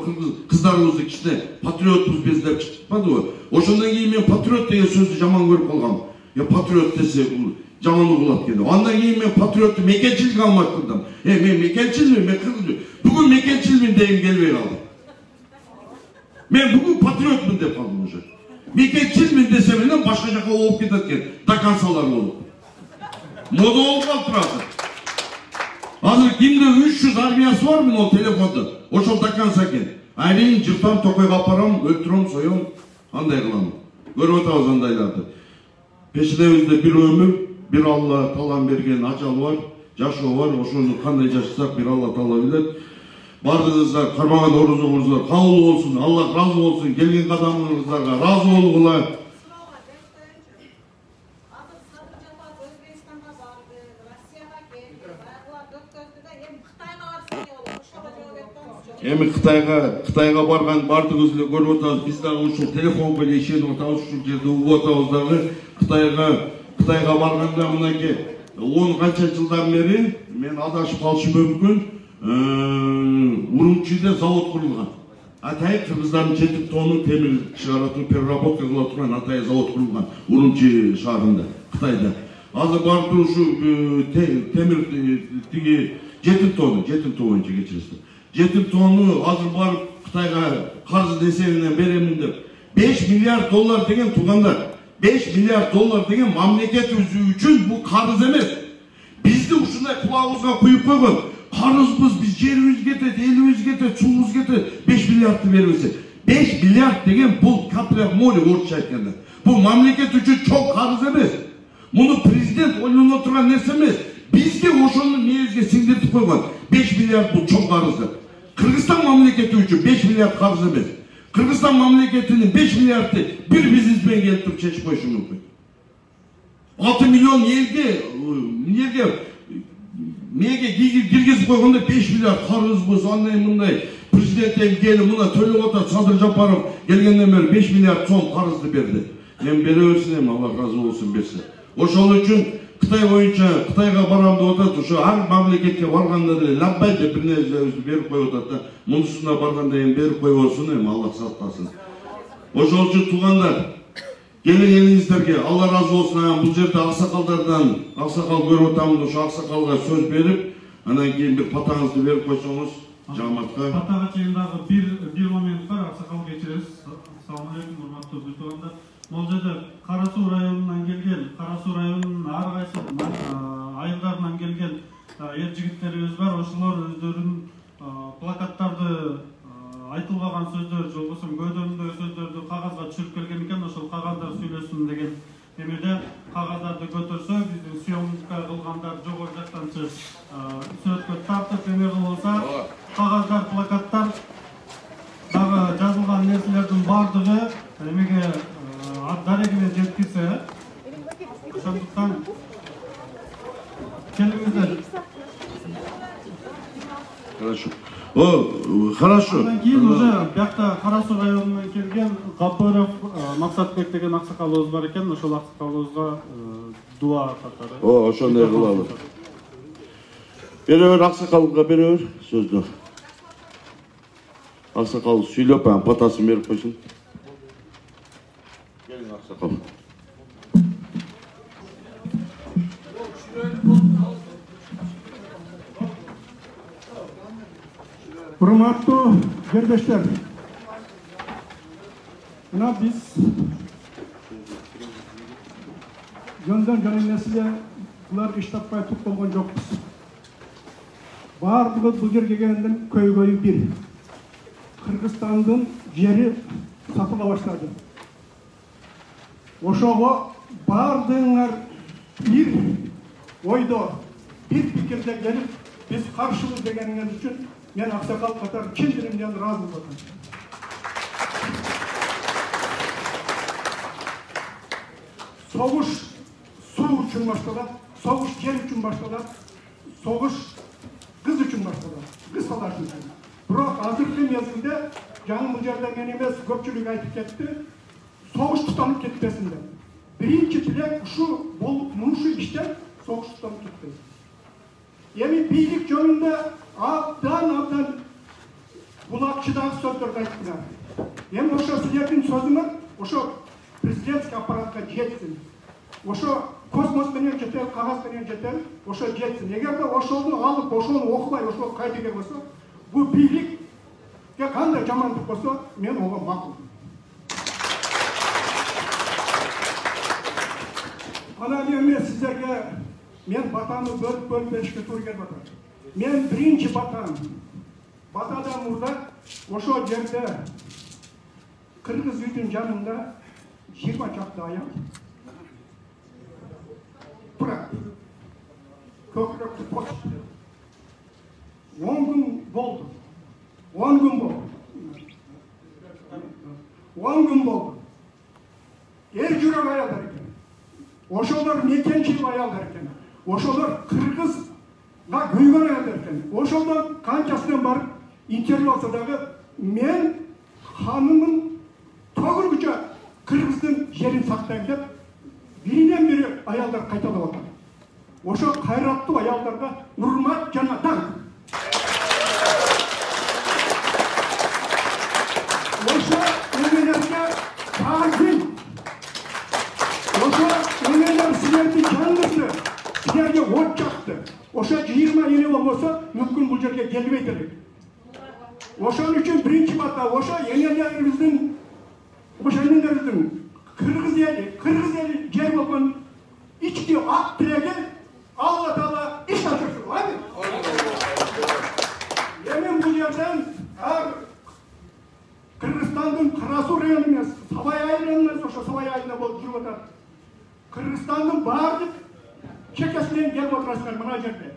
кыздарыбызды кичине патриотпуз биз деп чыкпадыбы? Ошондон кийин мен патриот деген сөздү жаман көрүп калгам. Патриот десе бул жаман угулат экен. Андан кийин мен патриотту мекенчилик алмаштырдым. Мен мекенчилмин, мен кыргызмын. Бүгүн мекенчилмин дегим келбей калды. Мен бүгүн патриотмун деп калдым уже. Мекенчилмин десем эле башка жака болуп кетет экен. Доконцалар болуп. Мода болуп калыптыр азыр. Азыр кимде 300 армиясы бар мына телефонда. Ошол доконца экен. Айрин жыртам, токойго апарам, өлтүрөм, соём, андай кылам. Көрүп атабыз андайларды. Пешинебизде бир өмүр, бир Алла талан берген ажал бар, жашоо бар. Ошону кандай жашасак бир Алла таала билет. Бардыгыңыздар кармаган орузуңуздар кабыл болсун, Аллах разы болсун, келген кадамыңыздарга разы болгула. Эми Кытайга барган бардыгыбыз эле көрүп атабыз. Биз дагы ушул телефонго эле ишенип атабыз, ушул жерде угуп атабыз дагы. Кытайга барганда мынакей 10 канча жылдан бери мен адашып калышым мүмкүн. Урумчиде завод курулган. Атай кыргыздардын Жетим Тоонун темир чыгаратуу, переработка кыла турган Атай завод курулган Урумчи шаарында, Кытайда. Азыр барып ушу темир тиги Жетим Тоо боюнча кечиресиз. Жетим Тоону азыр барып Кытайга карыз эсебинен беремин деп 5 миллиард доллар деген туугандар. 5 миллиард доллар деген мамлекетибиз үчүн бул карыз эмес. Бизди ушундай кулагыбызга куюп койгон. Карызбыз, биз жерибиз кетет, элибиз кетет, суубуз кетет. 5 миллиардты бербесе. 5 миллиард деген бул капля в море орусча айтканда. Бул мамлекет үчүн чоң карыз эмес. Муну президент ойлоно турган нерсе эмес. Бизге ошону негизге сиңдиртип койгон. 5 миллиард бул чоң карыз деп. Кыргызстан мамлекети үчүн 5 миллиард карыз эмес. Кыргызстан мамлекетинин 5 миллиардты бир бизнесмен келип туруп чечип коюшу мүмкүн. 6 миллион элге киргизип койгондо 5 миллиард карызбыз, андай мындай президенттен келіп мына Төлеота Садыр Жапаров келгенден бeri 5 миллиард сом қарызды берді. Мен бере берсін, Алла разы болсын берсе. Ошол үчүн Кытай боюнча Кытайга барам деп атат, ошо ар мамлекетке барганда деле лаббай деп бир нерселерди берип коюп атат да. Мунусуна барганда эми берип койбосун, эми Алла сактасын. Ошол үчүн туугандар, келгениңиздерге Алла разы болсын. Бул жерде аксакалдардан, аксакал көрүп атамын, ошо аксакалга сөз берип, анан кийин бир патаңызды берип койсоңуз жамаатка. Патага чейиндагы бир момент бар, аксакал кечиресиз. Assalamu alaikum, урматтуу бүтүндар. Бул жерде Кара Суу районунан келген, Кара Суу районунун ар кайсы айылдарынан келген эр жигиттерибиз бар. Ошолор өздөрүнүн плакаттарды айтылбаган сөздөр, же болбосо көйдөмдөгү сөздөрдү кагазга түшүрүп келген экен. Ошол кагаздар сүйлөсүн деген эмеде кагаздарды көтөрсө, биздин съемка кылгандар жогору жактан сүрөткө тартып эме кылса, кагаздар, плакаттар дагы жазылган нерселердин бардыгы эмеге дарегине жеткирсе, ошондуктан келиңиздер. Хорошо. Хорошо. Андан кийин уже биякта Кара Суу районунан келген Гапыров Максатбек деген аксакалыбыз бар экен. Ошол аксакалыбызга дуа катары. Ошондой кылалы. Бере бер аксакалга бере бер сөздү. Аксакал сүйлөп, патасын берип койсун. Келиң аксакал. Урматтуу жердештер, мына биз жөндөн жөн эмеси булар иш таппай тук болгон жокпуз. Бардыгы бул жерге келгенден көйгөйү бир. Кыргызстандын жери сатыла баштады. Ошого бардыңар бир ойдо, бир пикирде келип, биз каршыбыз дегениңиз үчүн мен аксакал катары чын диlimden разы болдум. Согуш суу үчүн башталат, согуш жер үчүн башталат, согуш кыз үчүн башталат, кыз салаш үчүн. Бирок азыркы мезгилде жаңы бул жерде мен эмес көпчүлүк айтып кетти, согуш тутанып кетпесин деп. Биринчи тилек ушу болуп, мушу иштер согуш тутанып кетпесин. Эми бийлик жөнүндө абдан булакчыдагы сөздөрдү айттыңар. Эми ошо силердин сөзүңөр ошо президентский аппаратка жетсин. Ошо космос менен жетер, кагаз менен жетер, ошо жетсин. Эгерде ошону алып, ошону окубай, ошо кайдыга койсо, бул бийликке кандай жамандык болсо, мен ого макул. Анан эми сиздерге мен батаны бөлүп беришке туура келип атат. Мен биринчи батадан мурда ошо жерде кыргыз үйдүн жанында 20 чакты аял турат. Көкүрөктү посуп. 10 күн болду. 10 күн болду. 10 күн болду. Эр жүрөк аялдар экен. Ошолор мекенчил аялдар экен. Ошолор кыргызга күйгөн аялдар экен. Ошолдон канчасынан барып интервью алса дагы мен ханымын төгүргүчө кыргыздын жерин сактайм деп биринен бири аялдар кайталап атат. Ошо кайраттуу аялдарга урмат жана таң. Ошо эмелерге таазим. Ошо эмелер силердин жаныңызды, силерге от жакты. Ошо 20 эле болбосо мүмкүн бул жерге келбейт элек. Ошон үчүн биринчи бата ошо энелерибиздин, кыргыз эли жер болгон ички ак тилеги Алла Таала иш ашырсын. Амин. Эми бул жерден Кыргызстандын Кара Суу району эмес, Сабай айылы эмес, ошо Сабай айылында болуп жүрүп атат. Кыргызстандын баардык чекесинен келип отурасыңар мына жерде.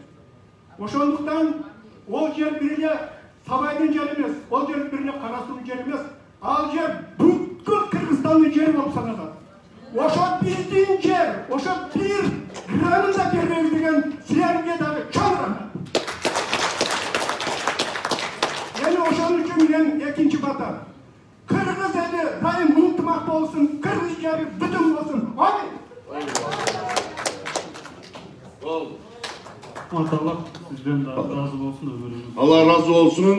Ошондуктан ол жер бир эле Сабайдын жери эмес, ол жер бир эле Кара Суунун жери эмес, ал жер бүткүл Кыргызстандын жери болуп саналат. Ошо биздин жер, ошо бир гранын да бербейбиз деген силерге дагы чоң рахмат. Эми ошон үчүн işlevi bütün olsun. Amin. Allah sizden de razı olsun da görüyoruz. Allah razı olsun.